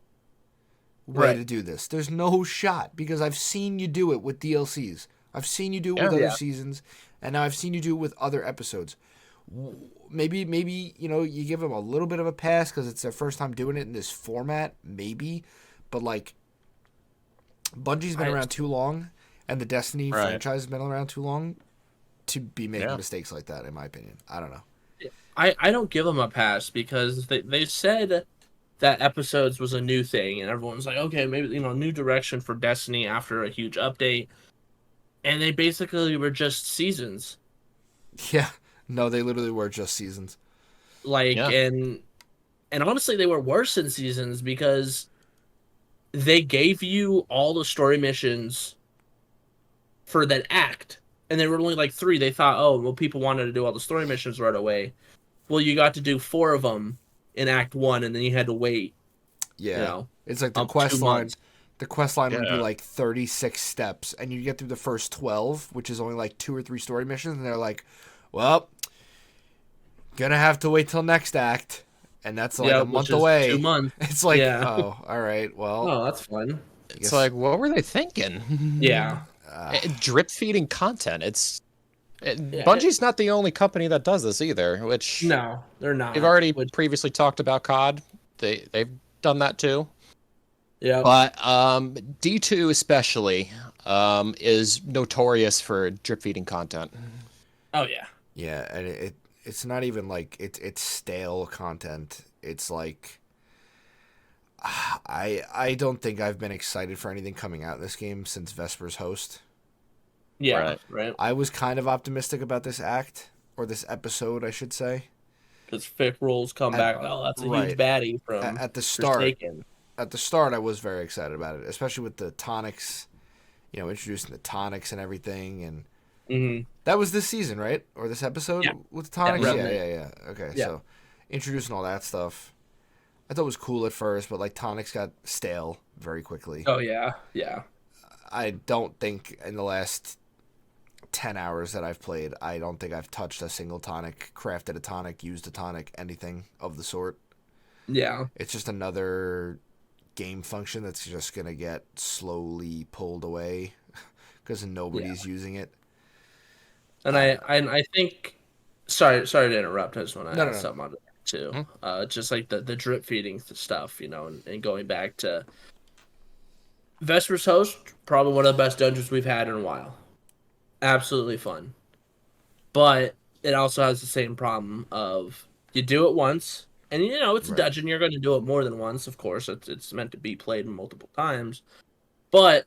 way to do this. There's no shot, because I've seen you do it with DLCs. I've seen you do it with other seasons, and now I've seen you do it with other episodes. Maybe you give them a little bit of a pass because it's their first time doing it in this format, maybe. But, like, Bungie's been around too long, and the Destiny franchise has been around too long to be making mistakes like that, in my opinion. I don't know. I don't give them a pass because they said that episodes was a new thing, and everyone's like, okay, maybe new direction for Destiny after a huge update, and they basically were just seasons. Yeah. No, they literally were just seasons. Like, and honestly, they were worse than seasons because they gave you all the story missions for that act, and there were only like 3. They thought, oh, well, people wanted to do all the story missions right away. Well, you got to do 4 of them in Act 1, and then you had to wait. Yeah. It's like the quest 2 line. months. The quest line would be like 36 steps, and you get through the first 12, which is only like 2 or 3 story missions, and they're like, well, gonna have to wait till next act, and that's like a month away. 2 months. It's like, oh, all right, well. Oh, that's fun. It's like, what were they thinking? Yeah. Drip feeding content. Bungie's not the only company that does this either, which... No, they're not. We've already previously talked about COD. They've done that too. Yeah. But D2 especially is notorious for drip feeding content. Oh, yeah. Yeah, and it's not even like it's stale content. It's like I don't think I've been excited for anything coming out in this game since Vesper's Host. Yeah, right. I was kind of optimistic about this act, or this episode, I should say. Because Fick Rolls come back. Oh, that's a huge baddie from at the start. Forsaken. At the start, I was very excited about it, especially with the tonics, introducing the tonics and everything, and that was this season, right? Or this episode with the tonics? Yeah. Okay, so introducing all that stuff, I thought it was cool at first, but like tonics got stale very quickly. Oh yeah. I don't think in the last 10 hours that I've played, I don't think I've touched a single tonic, crafted a tonic, used a tonic, anything of the sort. Yeah. It's just another game function that's just going to get slowly pulled away because nobody's using it. And I think, sorry to interrupt. I just want to add something on it too. Just like the drip feeding stuff, and going back to Vesper's Host, probably one of the best dungeons we've had in a while. Absolutely fun. But it also has the same problem of you do it once, and it's a dungeon, you're going to do it more than once, of course. It's meant to be played multiple times. But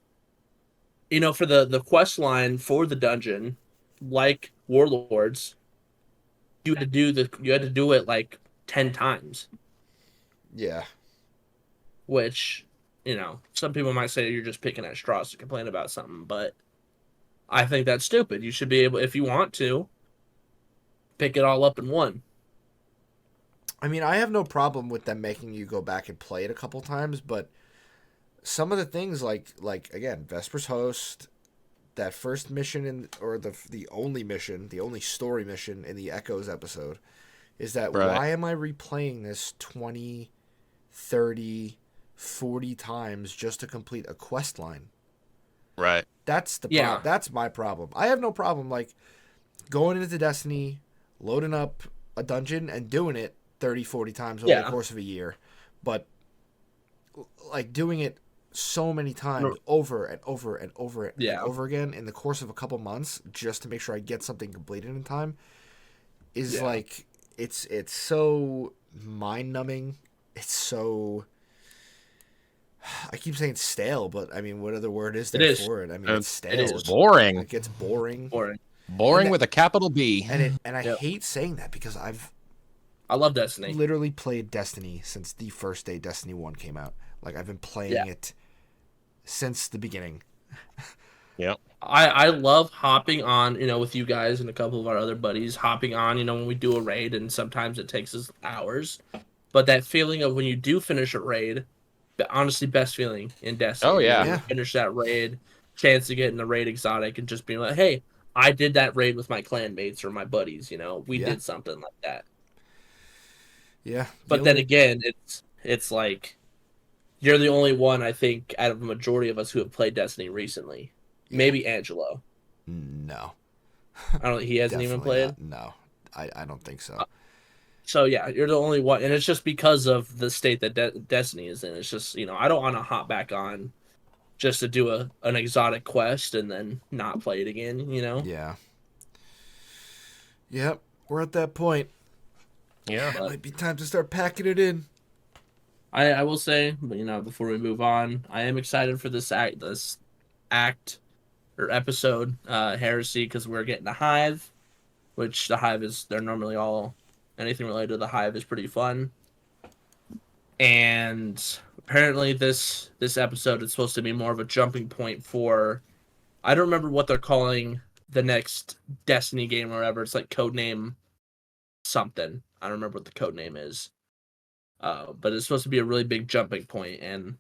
for the quest line for the dungeon, like Warlords, you had to do it like 10 times. Yeah. Which, some people might say you're just picking at straws to complain about something, but I think that's stupid. You should be able, if you want to, pick it all up in one. I mean, I have no problem with them making you go back and play it a couple times, but some of the things like again, Vesper's Host, that first mission or the only story mission in the Echoes episode is that why am I replaying this 20, 30, 40 times just to complete a quest line? Right. That's that's my problem. I have no problem like going into Destiny, loading up a dungeon and doing it 30, 40 times over the course of a year. But like doing it so many times over and over and over and over again in the course of a couple months just to make sure I get something completed in time is like it's so mind-numbing. It's so, I keep saying stale, but I mean, what other word is there for it? I mean, it's stale. It is boring. It gets boring. Boring with a capital B. And I hate saying that because I love Destiny. Literally played Destiny since the first day Destiny 1 came out. Like I've been playing it since the beginning. Yep. I love hopping on, with you guys and a couple of our other buddies, hopping on, when we do a raid, and sometimes it takes us hours. But that feeling of when you do finish a raid, honestly, best feeling in Destiny. Oh, yeah. When you finish that raid, chance to get in the raid exotic, and just being like, hey, I did that raid with my clan mates or my buddies, we did something like that. Yeah. But then again, it's like, you're the only one, I think, out of the majority of us who have played Destiny recently. Yeah. Maybe Angelo. No. I don't. He hasn't even played? No. I don't think so. So, yeah, you're the only one. And it's just because of the state that Destiny is in. It's just, I don't want to hop back on just to do an exotic quest and then not play it again, Yeah. Yep. We're at that point. Yeah. It might be time to start packing it in. I will say, before we move on, I am excited for this act or episode, Heresy, because we're getting a hive, which the hive they're normally all, anything related to the hive is pretty fun. And apparently this episode is supposed to be more of a jumping point for, I don't remember what they're calling the next Destiny game or whatever. It's like codename something. I don't remember what the code name is. But it's supposed to be a really big jumping point, and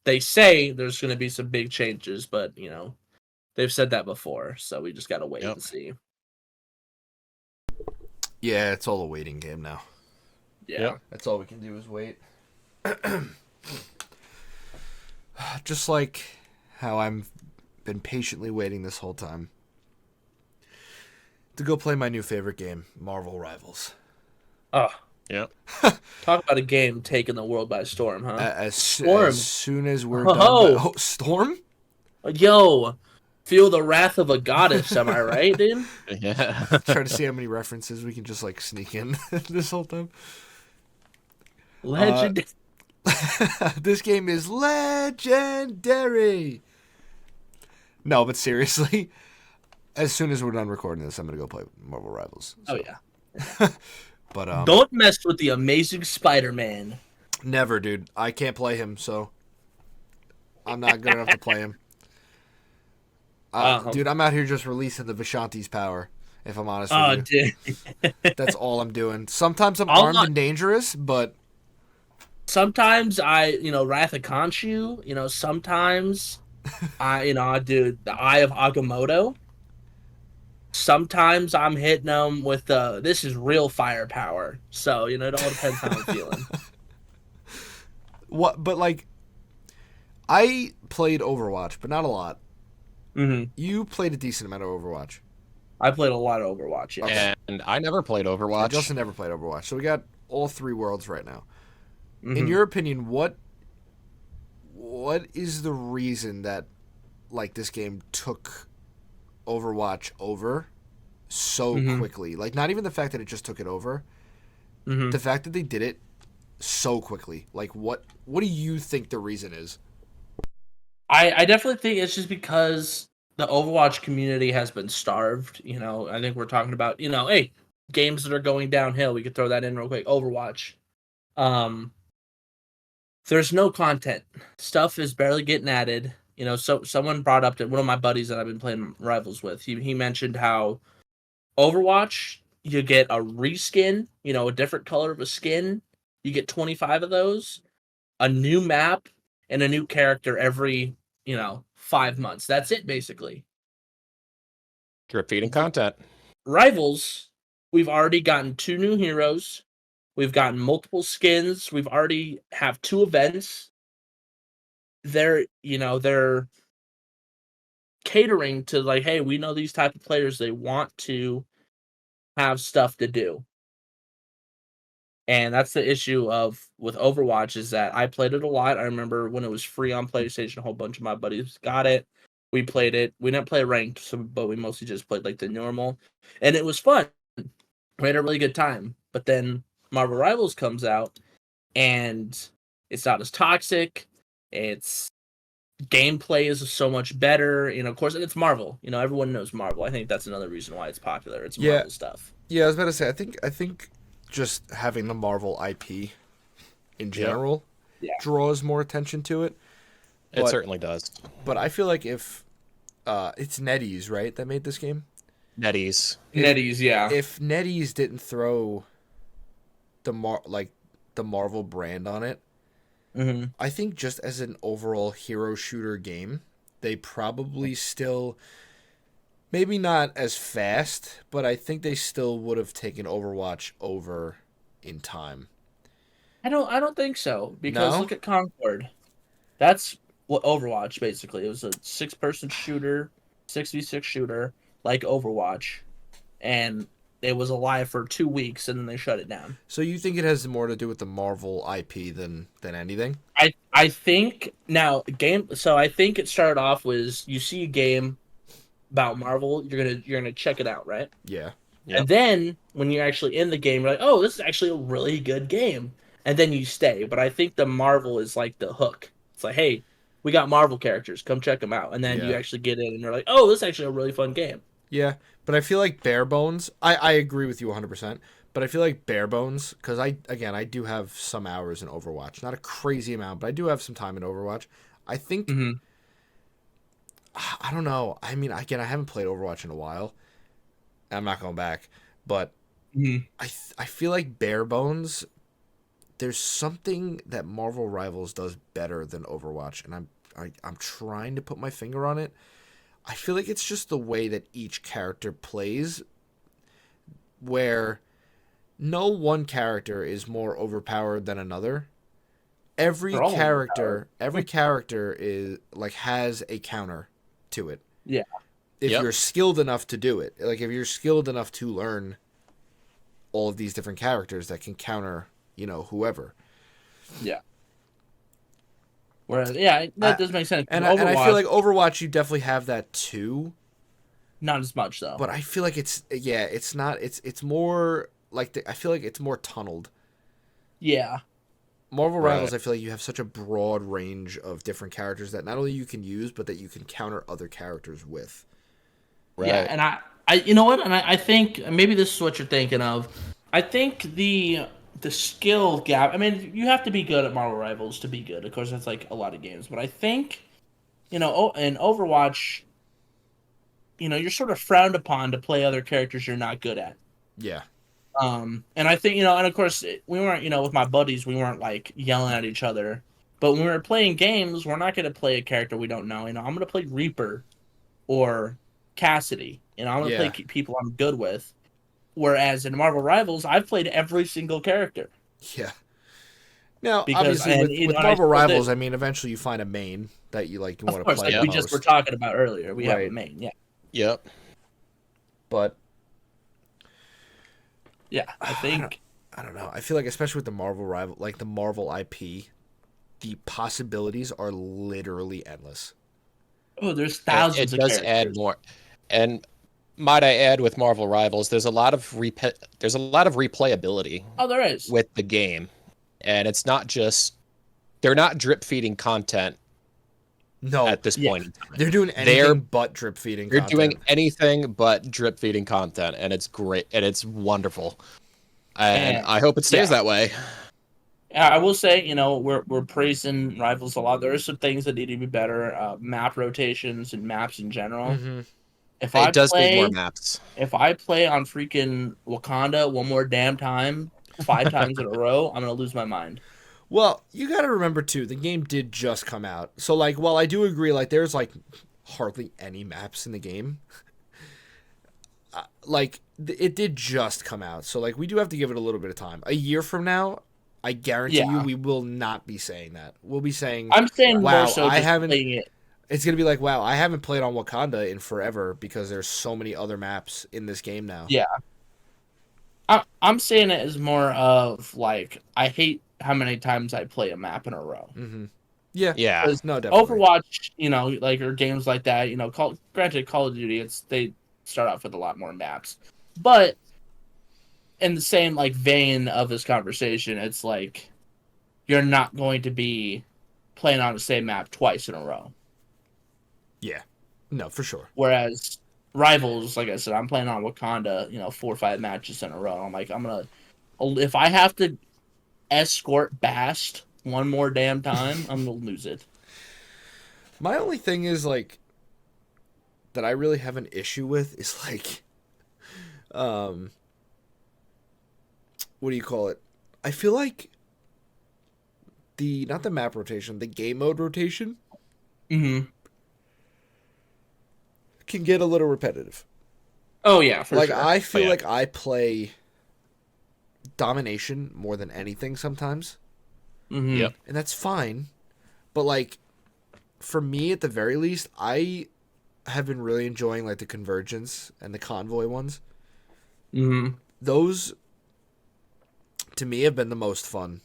they say there's going to be some big changes, but they've said that before, so we just got to wait and see. Yeah, it's all a waiting game now. Yeah. Yep. That's all we can do is wait. Just like how I've been patiently waiting this whole time to go play my new favorite game, Marvel Rivals. Oh. Yep. Talk about a game taking the world by storm, huh? As Storm. soon as we're done. Oh, Storm? Yo, feel the wrath of a goddess, am I right, dude? Yeah. Try to see how many references we can just like sneak in this whole time. Legend. This game is legendary. No, but seriously, as soon as we're done recording this, I'm gonna go play Marvel Rivals. So. Oh yeah. But Don't mess with the Amazing Spider-Man. Never, dude. I can't play him, so I'm not good enough to play him. Dude, I'm out here just releasing the Vishanti's power, if I'm honest with you. Dude. That's all I'm doing. Sometimes I'm I'll armed not- and dangerous, but... Sometimes I, Wrath of Khonshu, sometimes I do the Eye of Agamotto. Sometimes I'm hitting them with this is real firepower. So, it all depends how I'm feeling. What? But, like, I played Overwatch, but not a lot. Mm-hmm. You played a decent amount of Overwatch. I played a lot of Overwatch, yeah. And I never played Overwatch. Justin never played Overwatch. So we got all three worlds right now. Mm-hmm. In your opinion, what is the reason that, like, this game took Overwatch over so quickly? Like, not even the fact that it just took it over. Mm-hmm. The fact that they did it so quickly. Like, what do you think the reason is? I definitely think it's just because the Overwatch community has been starved. I think we're talking about, hey, games that are going downhill. We could throw that in real quick. Overwatch. There's no content. Stuff is barely getting added. So someone brought up to one of my buddies that I've been playing Rivals with. He mentioned how Overwatch, you get a reskin, a different color of a skin. You get 25 of those, a new map, and a new character every, 5 months. That's it, basically. Drip feeding content. Rivals, we've already gotten 2 new heroes. We've gotten multiple skins. We've already have 2 events. They're catering to, like, hey, we know these type of players. They want to have stuff to do. And that's the issue with Overwatch, is that I played it a lot. I remember when it was free on PlayStation, a whole bunch of my buddies got it. We played it. We didn't play ranked, but we mostly just played like the normal. And it was fun. We had a really good time. But then Marvel Rivals comes out, and it's not as toxic. Its gameplay is so much better. Of course, and it's Marvel. Everyone knows Marvel. I think that's another reason why it's popular. It's Marvel stuff. Yeah, I was about to say, I think just having the Marvel IP in general draws more attention to it. It certainly does. But I feel like if it's NetEase, right, that made this game? NetEase. NetEase, yeah. If NetEase didn't throw the Marvel brand on it, I think just as an overall hero shooter game, they probably still, maybe not as fast, but I think they still would have taken Overwatch over in time. I don't think so, because No? look at Concord. That's what Overwatch basically. It was a 6-person shooter, 6v6 shooter like Overwatch, and it was alive for 2 weeks and then they shut it down. So you think it has more to do with the Marvel IP than anything? I think now I think it started off with, you see a game about Marvel, you're gonna check it out, right? Yeah. Yep. And then when you're actually in the game, you're like, oh, this is actually a really good game. And then you stay. But I think the Marvel is like the hook. It's like, hey, we got Marvel characters. Come check them out. And then you Yeah. actually get in and you're like, oh, this is actually a really fun game. Yeah, but I feel like bare bones. I agree with you 100%. But I feel like bare bones because I do have some hours in Overwatch, not a crazy amount, but I do have some time in Overwatch. I think Mm-hmm. I don't know. I mean, again, I haven't played Overwatch in a while. I'm not going back, but Mm-hmm. I feel like bare bones. There's something that Marvel Rivals does better than Overwatch, and I'm trying to put my finger on it. I feel like it's just the way that each character plays, where no one character is more overpowered than another. Every They're all character is like has a counter to it. Yeah. If Yep. you're skilled enough to do it, like if you're skilled enough to learn all of these different characters that can counter, whoever. Yeah. Whereas, yeah, that does make sense. And Overwatch, I feel like Overwatch, you definitely have that too. not as much though. But I feel like it's not. It's more like I feel like it's more tunneled. Yeah. Marvel Right. Rivals, I feel like you have such a broad range of different characters that not only you can use, but that you can counter other characters with. Right. Yeah, and I you know what? And I think maybe this is what you're thinking of. I think the skill gap. I mean, you have to be good at Marvel Rivals to be good. Of course, that's like a lot of games. But I think, in Overwatch, you're sort of frowned upon to play other characters you're not good at. Yeah. And I think, and of course, we weren't, with my buddies, we weren't like yelling at each other. But when we were playing games, we're not going to play a character we don't know. I'm going to play Reaper or Cassidy. I'm going to play people I'm good with. Whereas in Marvel Rivals, I've played every single character. Yeah. Now, Because- obviously, and, with I Marvel still Rivals, did. I mean, eventually you find a main that you want to Of course, play. like the we just were most. talking about earlier, we have a Right. main. Yeah, Yep. But yeah. I think I don't know. I feel like, especially with the Marvel Rival, like the Marvel IP, the possibilities are literally endless. there's thousands It of does characters. add more. And might I add, with Marvel Rivals, there's a lot of replayability Oh, there is. with the game, and it's not just they're not drip feeding content No, at this Yeah. point in time. they're doing anything but drip feeding. You're content. doing anything but drip feeding content, and it's great and it's wonderful. And And- I hope it stays yeah. that way. Yeah, I will say, we're praising Rivals a lot. There are some things that need to be better. Map rotations and maps in general. Mhm. If I It does play, need more maps. if I play on freaking Wakanda one more damn time, 5 times in a row, I'm gonna lose my mind. Well, you got to remember too, the game did just come out. So like, while I do agree, like there's like hardly any maps in the game. It did just come out, so like we do have to give it a little bit of time. A year from now, I guarantee you, Yeah. we will not be saying that. We'll be saying, I'm saying Wow, more so I just haven't- playing it. it's gonna be like, wow, I haven't played on Wakanda in forever because there's so many other maps in this game now. Yeah. I'm saying it as more of like I hate how many times I play a map in a row. Mm-hmm. Yeah. Yeah. Because No, definitely. Overwatch, like or games like that, granted Call of Duty, they start off with a lot more maps. But in the same like vein of this conversation, it's like you're not going to be playing on the same map twice in a row. Yeah. No, for sure. Whereas Rivals, like I said, I'm playing on Wakanda, 4 or 5 matches in a row. I'm like, if I have to escort Bast one more damn time, I'm gonna lose it. My only thing is like that I really have an issue with is like, what do you call it? I feel like not the map rotation, the game mode rotation Mm-hmm. can get a little repetitive. Oh yeah, for Like sure. I feel Yeah. like I play domination more than anything sometimes, Mm-hmm. Yep. and that's fine. But like for me, at the very least, I have been really enjoying like the convergence and the convoy ones. Mm-hmm. Those to me have been the most fun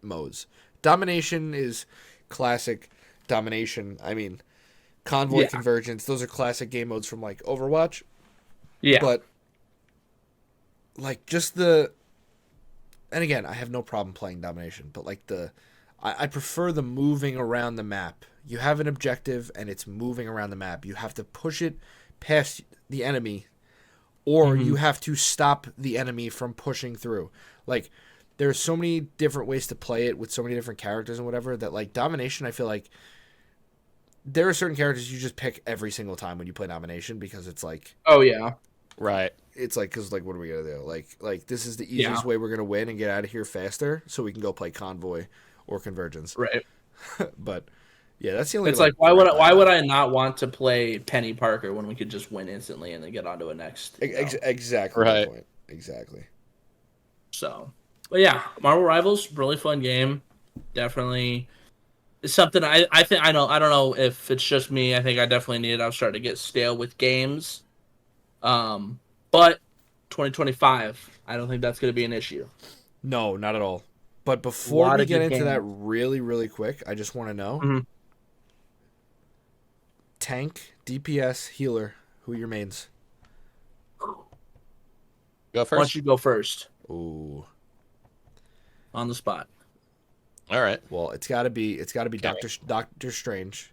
modes. Domination is classic domination. I mean, convoy Yeah. convergence, those are classic game modes from like Overwatch. Yeah. But like just the. And again, I have no problem playing domination, but like I prefer the moving around the map. You have an objective and it's moving around the map. You have to push it past the enemy, or you have to stop the enemy from pushing through. Like, there's so many different ways to play it with so many different characters and whatever that, like, domination, I feel like there are certain characters you just pick every single time when you play domination because it's like, Oh yeah. Right. it's like, because like, what are we gonna do? Like this is the easiest way we're gonna win and get out of here faster, so we can go play convoy or convergence. Right. But yeah, that's the only. It's like why would I not want to play Penny Parker when we could just win instantly and then get on to a next? Exactly. Right. My point. Exactly. So, but yeah, Marvel Rivals, really fun game. Definitely, it's something I think I don't know if it's just me. I think I definitely needed. I was starting to get stale with games. But 2025, I don't think that's going to be an issue. No, not at all. But before we get into that really, really quick, I just want to know tank, DPS, healer, who are your mains? Go Why first. don't you go first? Ooh. On the spot. All right. Well, it's got to be Doctor Strange.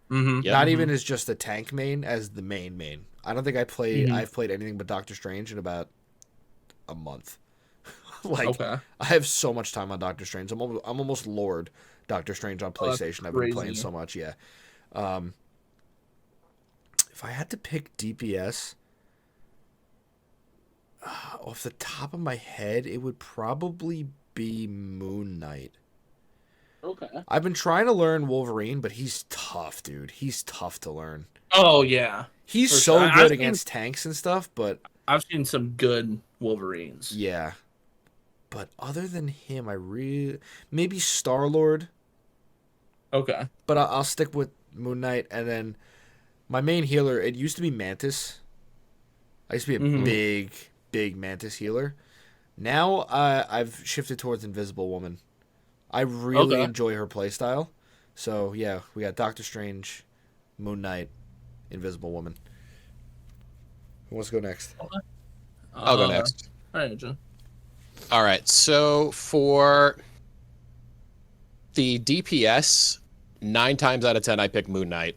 Mm-hmm. Yep. Not even as just the tank main, as the main. I don't think I've played anything but Doctor Strange in about a month. I have so much time on Doctor Strange. I'm almost Lord Doctor Strange on PlayStation. I've been playing so much. Yeah. If I had to pick DPS, off the top of my head, it would probably be Moon Knight. Okay. I've been trying to learn Wolverine, but he's tough, dude. He's tough to learn. Oh yeah. He's so good against tanks and stuff, but I've seen some good Wolverines. Yeah. But other than him, maybe Star-Lord. Okay. But I'll stick with Moon Knight, and then my main healer, it used to be Mantis. I used to be a big Mantis healer. Now I've shifted towards Invisible Woman. I really enjoy her playstyle. So yeah, we got Doctor Strange, Moon Knight, Invisible Woman. Who wants to go next? I'll go next. All right, John. All right. So for the DPS, 9 times out of 10, I pick Moon Knight.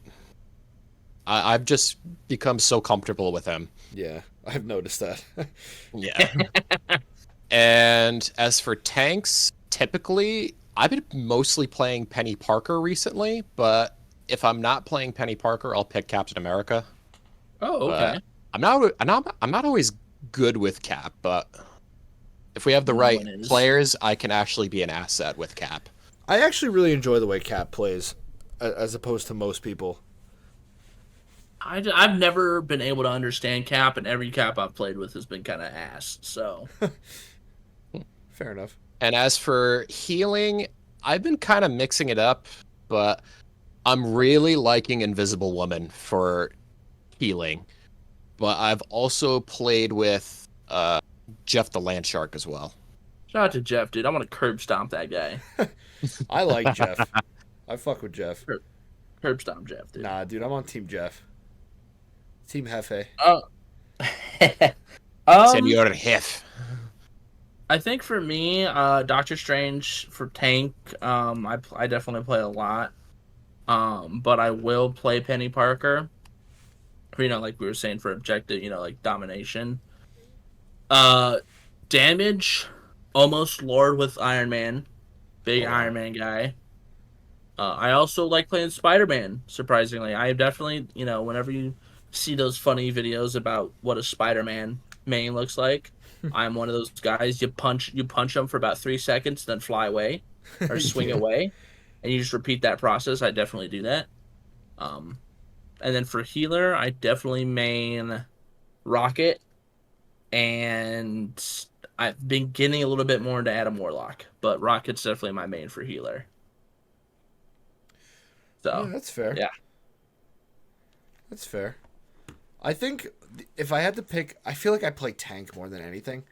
I've just become so comfortable with him. Yeah, I've noticed that. Yeah. And as for tanks, typically, I've been mostly playing Penny Parker recently, but if I'm not playing Penny Parker, I'll pick Captain America. Oh, okay. I'm not always good with Cap, but if we have the right players, I can actually be an asset with Cap. I actually really enjoy the way Cap plays, as opposed to most people. I've never been able to understand Cap, and every Cap I've played with has been kind of ass. So, fair enough. And as for healing, I've been kind of mixing it up, but I'm really liking Invisible Woman for healing. But I've also played with Jeff the Landshark as well. Shout out to Jeff, dude. I want to curb stomp that guy. I like Jeff. I fuck with Jeff. Curb stomp Jeff, dude. Nah, dude, I'm on Team Jeff. Team Hefe. Senor Hef. I think for me, Doctor Strange for tank, I definitely play a lot. But I will play Penny Parker. Like we were saying for objective, like domination. Damage, almost Lord with Iron Man. Big Iron Man guy. I also like playing Spider-Man, surprisingly. I definitely, whenever you see those funny videos about what a Spider-Man main looks like, I'm one of those guys. You punch them for about 3 seconds, then fly away or swing away, and you just repeat that process. I definitely do that. And then for healer, I definitely main Rocket, and I've been getting a little bit more into Adam Warlock, but Rocket's definitely my main for healer. So yeah, that's fair. Yeah, that's fair. I think if I had to pick, I feel like I play tank more than anything.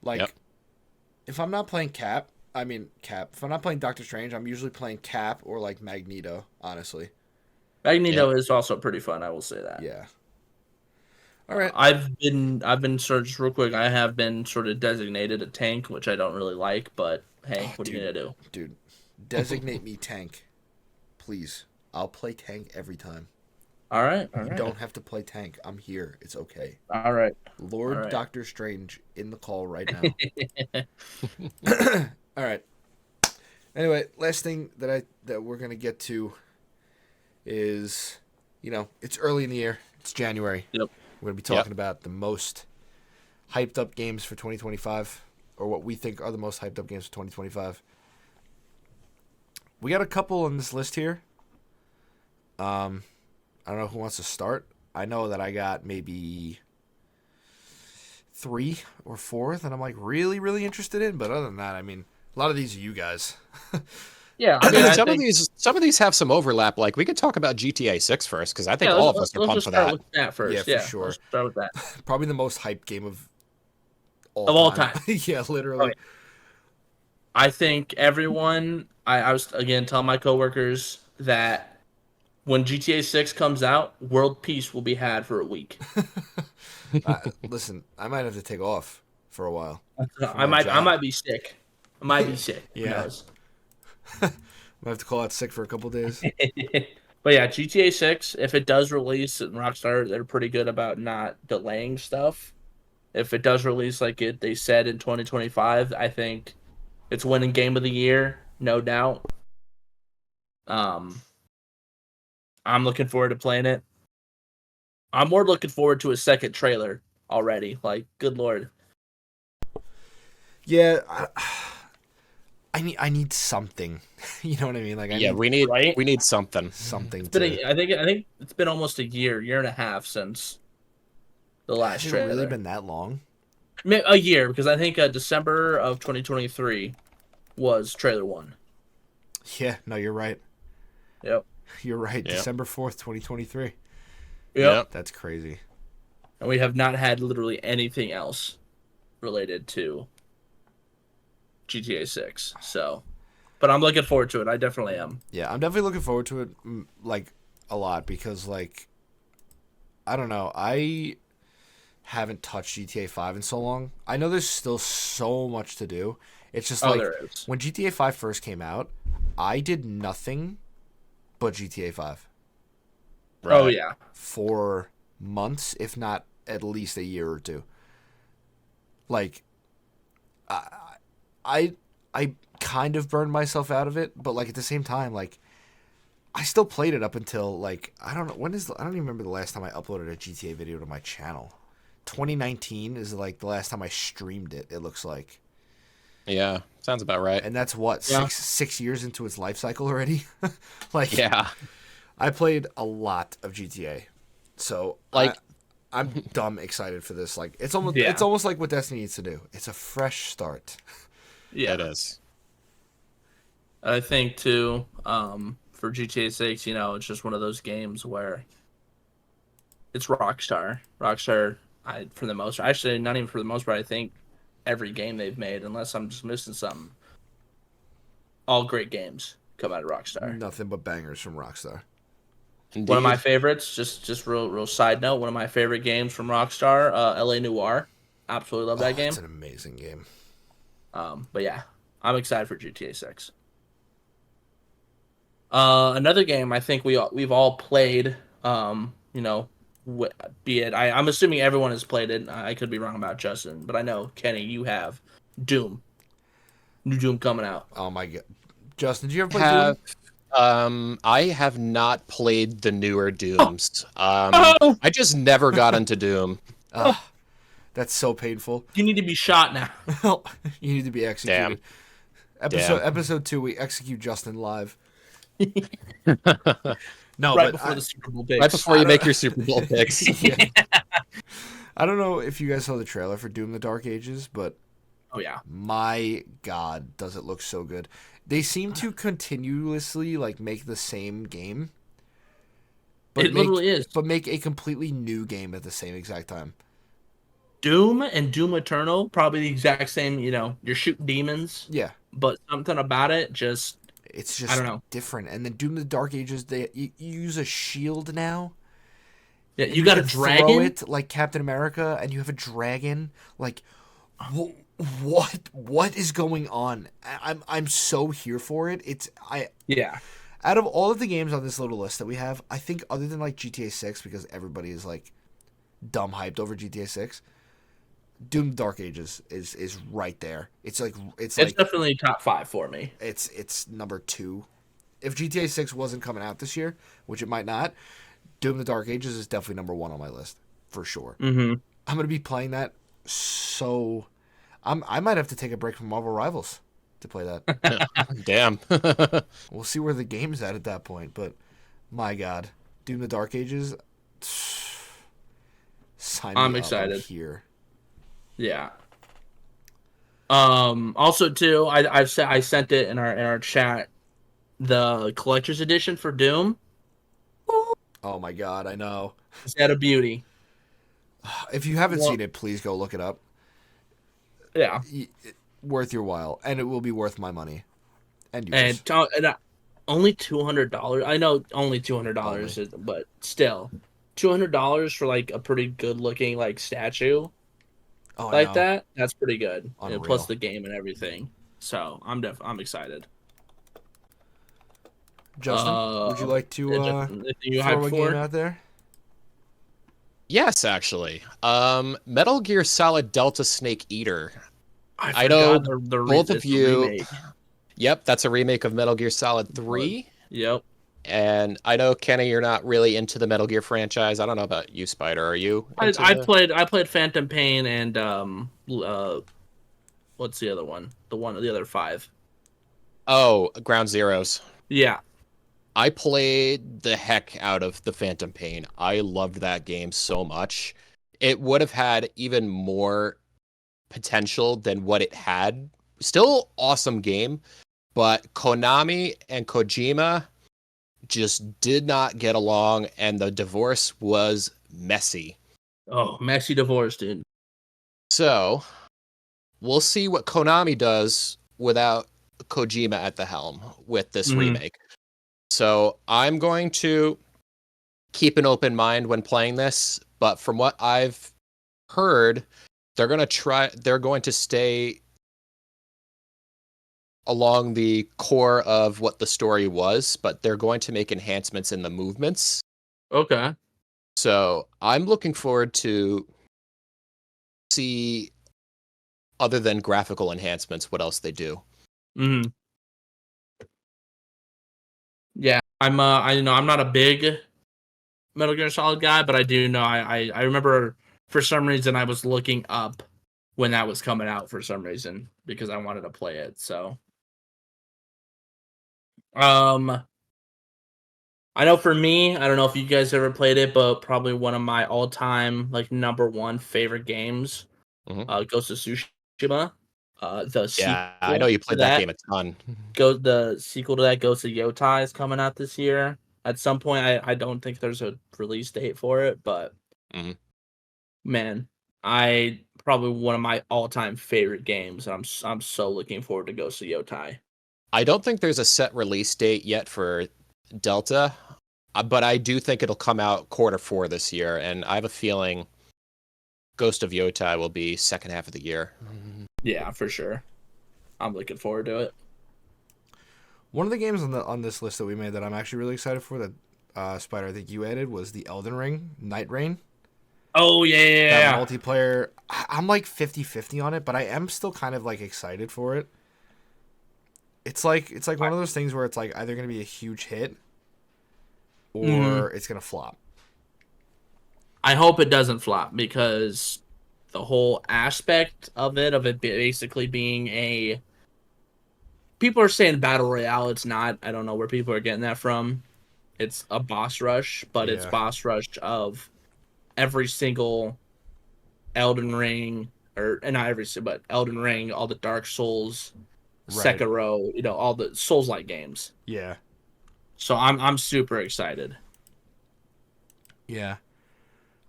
Like, if I'm not playing Cap. If I'm not playing Doctor Strange, I'm usually playing Cap or like Magneto, honestly. Magneto is also pretty fun, I will say that. Yeah. All right. I've been sort of just real quick. I have been sort of designated a tank, which I don't really like. But hey, what are you gonna do? Dude, designate me tank, please. I'll play tank every time. All right. You don't have to play tank. I'm here. It's okay. All right. Lord All right. Doctor Strange in the call right now. All right. Anyway, last thing that we're gonna get to is, it's early in the year. It's January. Yep. We're gonna be talking about the most hyped up games for 2025, or what we think are the most hyped up games for 2025. We got a couple on this list here. I don't know who wants to start. I know that I got maybe 3 or 4 that I'm like really, really interested in. But other than that, I mean, a lot of these are you guys. Yeah, I mean, some of these have some overlap. Like we could talk about GTA 6 first, because I think all of us are pumped for that. With that first. Yeah, for sure. Let's start with that. Probably the most hyped game of all time. Yeah, literally. Okay. I think everyone. I was again telling my coworkers that when GTA 6 comes out, world peace will be had for a week. Listen, I might have to take off for a while. I might be sick. I might be sick. Yeah. Who knows? Might have to call out sick for a couple days. But yeah, GTA 6, if it does release, and Rockstar, they're pretty good about not delaying stuff. If it does release like they said in 2025, I think it's winning Game of the Year, no doubt. I'm looking forward to playing it. I'm more looking forward to a second trailer already. Like, good lord. Yeah, I need something. You know what I mean? Like, we need something. Something. I think it's been almost a year and a half since the last trailer. Has it really been that long? A year, because I think December of 2023 was trailer 1. Yeah, no, you're right. Yep. You're right. Yep. December 4th, 2023. Yep. That's crazy. And we have not had literally anything else related to GTA 6. So, but I'm looking forward to it. I definitely am. Yeah, I'm definitely looking forward to it, like, a lot, because, like, I don't know. I haven't touched GTA 5 in so long. I know there's still so much to do. It's just like when GTA 5 first came out, I did nothing but GTA 5. Right. Oh yeah. For months, if not at least a year or two. Like, I kind of burned myself out of it, but like at the same time, like I still played it up until like I don't know I don't even remember the last time I uploaded a GTA video to my channel. 2019 is like the last time I streamed it. It looks like. Yeah, sounds about right. And that's what, yeah. six years into its life cycle already. Like, yeah, I played a lot of GTA, so like I'm dumb excited for this. Like, it's almost like what Destiny needs to do. It's a fresh start. Yeah, it is. I think too. For GTA 6, it's just one of those games where it's Rockstar. Rockstar, for the most part, actually not even for the most part. I think every game they've made, unless I'm just missing something, all great games come out of Rockstar. Nothing but bangers from Rockstar. Indeed. One of my favorites, just real side note, one of my favorite games from Rockstar, LA Noire. Absolutely love that game. It's an amazing game. But yeah, I'm excited for GTA 6. Another game I think we've all played. Be it I'm assuming everyone has played it. I could be wrong about Justin, but I know Kenny, you have Doom. New Doom coming out. Oh my god, Justin, did you ever play Doom? I have not played the newer Dooms. I just never got into Doom. That's so painful. You need to be shot now. You need to be executed. Episode 2, we execute Justin live. No, right before the Super Bowl picks. Right before you make your Super Bowl picks. Yeah. I don't know if you guys saw the trailer for Doom: The Dark Ages, but oh yeah, my god, does it look so good. They seem to continuously like make the same game. But it literally is. But make a completely new game at the same exact time. Doom and Doom Eternal, probably the exact same, you're shooting demons. Yeah. But something about it it's just I don't know. different. And then Doom: The Dark Ages, you use a shield now. Yeah, and you got a can dragon. throw it like Captain America, and you have a dragon. Like, what is going on? I'm so here for it. Yeah. Out of all of the games on this little list that we have, I think other than like GTA 6, because everybody is like dumb hyped over GTA 6, Doom Dark Ages is right there. It's like It's definitely top 5 for me. it's number 2. If GTA 6 wasn't coming out this year, which it might not, Doom the Dark Ages is definitely number 1 on my list for sure. Mm-hmm. I'm gonna be playing that, so I might have to take a break from Marvel Rivals to play that. Damn. We'll see where the game's at that point, but my God, Doom the Dark Ages, sign me I'm up. excited. I'm here. Yeah. Also too, I sent it in our chat, the collector's edition for Doom. Oh my God, I know. Is that a beauty? If you haven't Well, seen it, please go look it up. Yeah. Worth your while, and it will be worth my money. And yours. And only $200. I know only $200, but still, $200 for like a pretty good looking like statue like that. That's pretty good. And plus the game and everything. So I'm excited. Justin, would you like to throw a game out there? Yes, actually. Metal Gear Solid Delta Snake Eater. I know the both of you. Remake. Yep, that's a remake of Metal Gear Solid 3. Yep. And I know, Kenny, you're not really into the Metal Gear franchise. I don't know about you, Spider. Are you? I played Phantom Pain and what's the other one? The other 5. Oh, Ground Zeroes. Yeah. I played the heck out of the Phantom Pain. I loved that game so much. It would have had even more potential than what it had. Still awesome game, but Konami and Kojima just did not get along, and the divorce was messy. Oh, messy divorce, dude. So, we'll see what Konami does without Kojima at the helm with this remake. So, I'm going to keep an open mind when playing this, but from what I've heard, they're going to stay along the core of what the story was, but they're going to make enhancements in the movements. Okay. So I'm looking forward to see, other than graphical enhancements, what else they do. Mm-hmm. Yeah, I'm not a big Metal Gear Solid guy, but I do know I remember for some reason I was looking up when that was coming out for some reason because I wanted to play it. So I know for me, I don't know if you guys ever played it, but probably one of my all-time like number 1 favorite games, Ghost of Tsushima. I know you played that game a ton. The sequel to that, Ghost of Yotai, is coming out this year. At some point, I don't think there's a release date for it, but man, probably one of my all-time favorite games. I'm so looking forward to Ghost of Yotai. I don't think there's a set release date yet for Delta, but I do think it'll come out Q4 this year, and I have a feeling Ghost of Yotai will be second half of the year. Yeah, for sure. I'm looking forward to it. One of the games on this list that we made that I'm actually really excited for that Spider, I think you added, was the Elden Ring Night Rain. Oh yeah. That multiplayer, I'm like 50-50 on it, but I am still kind of like excited for it. It's like one of those things where it's like either going to be a huge hit or it's going to flop. I hope it doesn't flop because the whole aspect of it basically being people are saying battle royale. It's not. I don't know where people are getting that from. It's a boss rush, but it's boss rush of every single Elden Ring, or not every, but Elden Ring, all the Dark Souls, right. Sekiro, all the Souls-like games. Yeah. So I'm super excited. Yeah.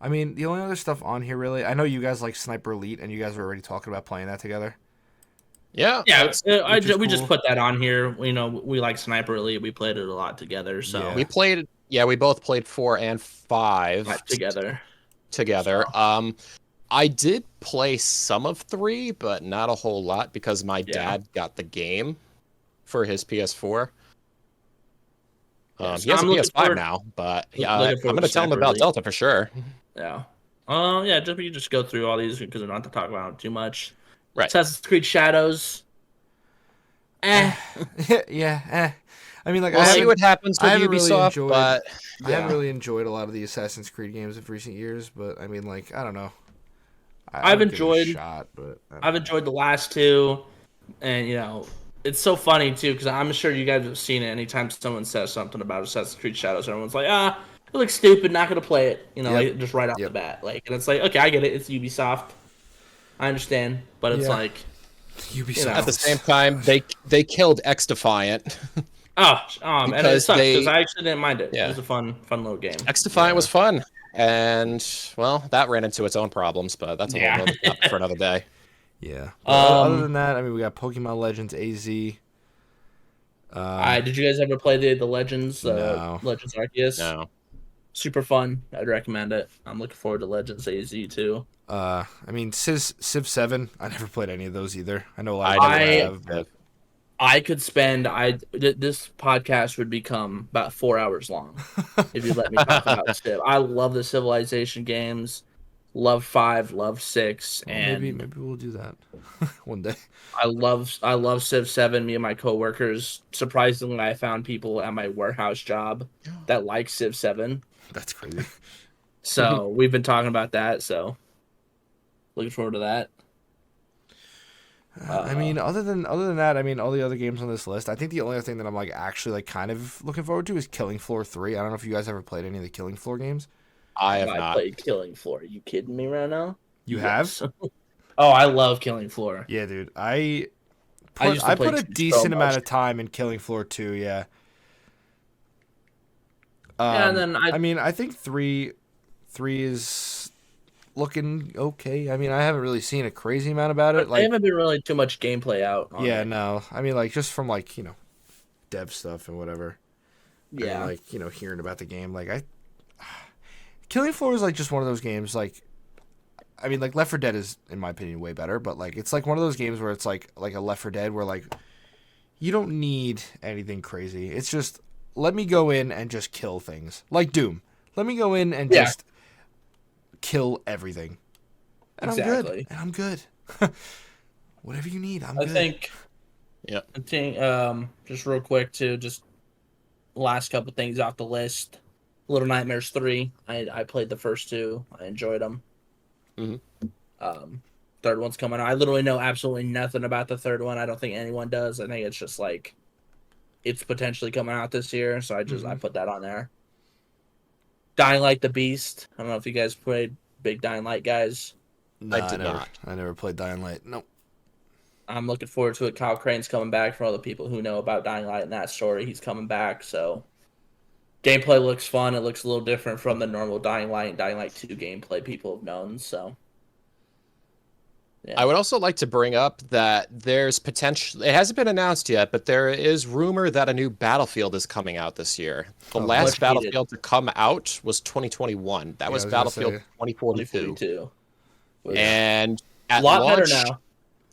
I mean, the only other stuff on here, really, I know you guys like Sniper Elite, and you guys were already talking about playing that together. Yeah. We just put that on here. We like Sniper Elite. We played it a lot together. So we played Yeah, we both played 4 and 5 together. So. I did play some of 3, but not a whole lot because my dad got the game for his PS4. He has a PS5 now, but I'm going to tell him about Delta for sure. Yeah. You just go through all these because we're not to talk about it too much. Right. Assassin's Creed Shadows. Yeah. I mean, like, we'll see what happens with Ubisoft, really but I haven't really enjoyed a lot of the Assassin's Creed games of recent years. But I mean, like, I don't know. I've enjoyed. I've enjoyed the last 2, and it's so funny too because I'm sure you guys have seen it. Anytime someone says something about Assassin's Creed Shadows, everyone's like, it looks stupid, not gonna play it. Like, just right off the bat. Like, and it's like, okay, I get it. It's Ubisoft. I understand, but it's like Ubisoft. At the same time, they killed X Defiant. Man, and it sucks because I actually didn't mind it. Yeah. It was a fun little game. X Defiant was fun, and well, that ran into its own problems, but that's a whole other topic for another day. Yeah. Other than that, I mean, we got Pokemon Legends AZ. Did you guys ever play the Legends? No. Legends Arceus? No. Super fun. I'd recommend it. I'm looking forward to Legends AZ too. I mean, Civ 7. I never played any of those either. I know a lot of people have. But... I could spend. This podcast would become about 4 hours long if you let me talk about Civ. I love the Civilization games. Love 5, love 6, and maybe we'll do that one day. I love Civ 7. Me and my coworkers. Surprisingly, I found people at my warehouse job that like Civ 7. That's crazy. So we've been talking about that. So looking forward to that. I mean, other than that, I mean, all the other games on this list, I think the only other thing that I'm like actually like kind of looking forward to is Killing Floor 3. I don't know if you guys ever played any of the Killing Floor games. I have not played Killing Floor. Are you kidding me right now? You have? Oh, I love Killing Floor. Yeah, dude. I put a decent amount of time in Killing Floor 2, yeah. And then I mean, I think 3 is looking okay. I mean, I haven't really seen a crazy amount about it. Like, I haven't been really too much gameplay out on it. No. I mean, like, just from, like, dev stuff and whatever. Yeah. And, like, hearing about the game. Like, Killing Floor is, like, just one of those games, like, I mean, like, Left 4 Dead is, in my opinion, way better, but, like, it's, like, one of those games where it's, like a Left 4 Dead where, like, you don't need anything crazy. It's just, let me go in and just kill things. Like Doom. Let me go in and just kill everything. And I'm good. Whatever you need, I'm good. I think, just real quick, too, just last couple things off the list. Little Nightmares 3. I played the first 2. I enjoyed them. Mm-hmm. Third one's coming out. I literally know absolutely nothing about the third one. I don't think anyone does. I think it's just like it's potentially coming out this year, so I put that on there. Dying Light the Beast. I don't know if you guys played big Dying Light guys. No, I did not. I never played Dying Light. Nope. I'm looking forward to it. Kyle Crane's coming back. For all the people who know about Dying Light and that story, he's coming back. So gameplay looks fun. It looks a little different from the normal Dying Light and Dying Light 2 gameplay people have known. So yeah. I would also like to bring up that there's potential. It hasn't been announced yet, but there is rumor that a new Battlefield is coming out this year. The last Battlefield to come out was 2021. That was Battlefield 2042. And at launch, better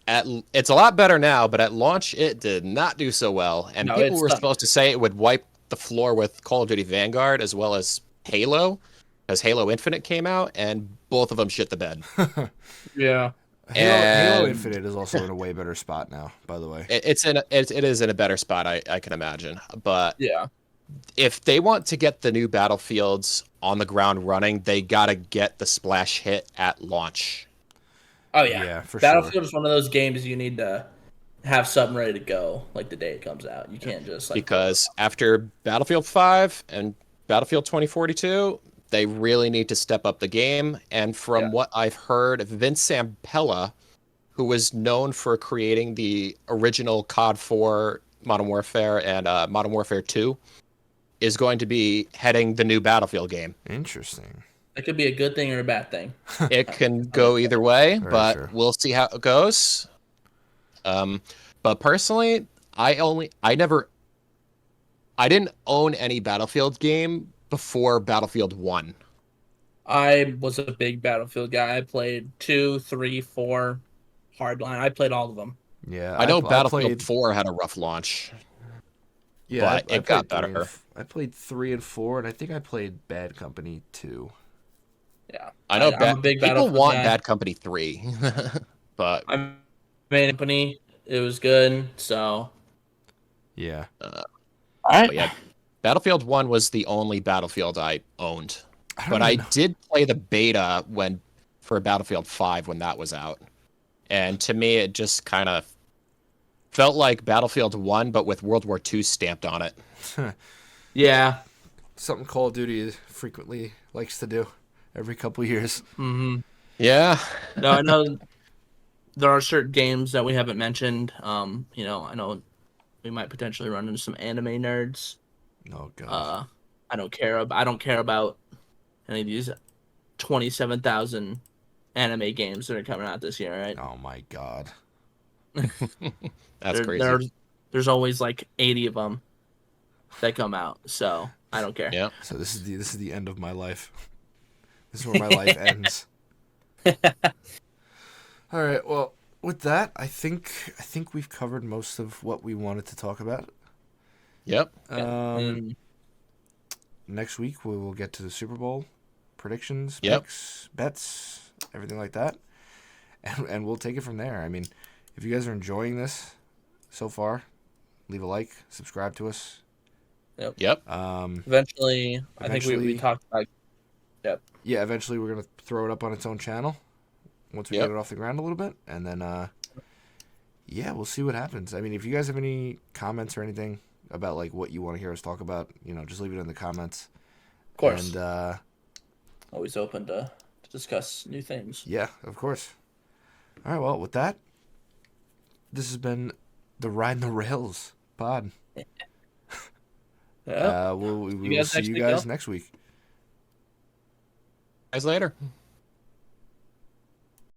now. It's a lot better now, but at launch it did not do so well. And people were supposed to say it would wipe the floor with Call of Duty Vanguard as well as Halo, because Halo Infinite came out, and both of them shit the bed. Yeah. Halo Infinite is also in a way better spot now, by the way. It is in a better spot, I can imagine. But yeah, if they want to get the new Battlefields on the ground running, they gotta get the splash hit at launch. Oh yeah, for Battlefield is one of those games you need to have something ready to go like the day it comes out. You can't just because after Battlefield 5 and Battlefield 2042. They really need to step up the game. And from what I've heard, Vince Zampella, who was known for creating the original COD 4 Modern Warfare and Modern Warfare 2, is going to be heading the new Battlefield game. Interesting. It could be a good thing or a bad thing. It can go either way, but we'll see how it goes. But personally, I didn't own any Battlefield game before Battlefield 1. I was a big Battlefield guy. I played 2, 3, 4, Hardline. I played all of them. Yeah, I know I Battlefield played, 4 had a rough launch, yeah, but I it got played 3 better. I played 3 and 4, and I think I played Bad Company 2. Yeah, I know I'm a big people Battlefield want guy. Bad Company 3, but I'm main company. It was good. So, Yeah. all right. but yeah, Battlefield 1 was the only Battlefield I owned. I don't But even I know. did play the beta for Battlefield 5 when that was out. And to me, it just kind of felt like Battlefield 1, but with World War II stamped on it. Yeah. Something Call of Duty frequently likes to do every couple years. Mm-hmm. Yeah. No, I know there are certain games that we haven't mentioned. I know we might potentially run into some anime nerds. Oh god. I don't care. I don't care about any of these 27,000 anime games that are coming out this year. Right? Oh my god. That's crazy. There's always like 80 of them that come out. So I don't care. Yeah. So this is the end of my life. This is where my life ends. All right. Well, with that, I think we've covered most of what we wanted to talk about. Yep. Next week we will get to the Super Bowl predictions, Yep. picks, bets, everything like that, and we'll take it from there. I mean, if you guys are enjoying this so far, leave a like, subscribe to us. Yep. Eventually, I think we talked about. Yep. Yeah, eventually we're gonna throw it up on its own channel once we Yep. get it off the ground a little bit, and then yeah, we'll see what happens. I mean, if you guys have any comments or anything about like what you want to hear us talk about, just leave it in the comments. Of course. And Always open to discuss new things. yeah, of course. All right, well, with that, this has been the Ridin the Rails pod. Yeah. We will see you guys next week. Guys later.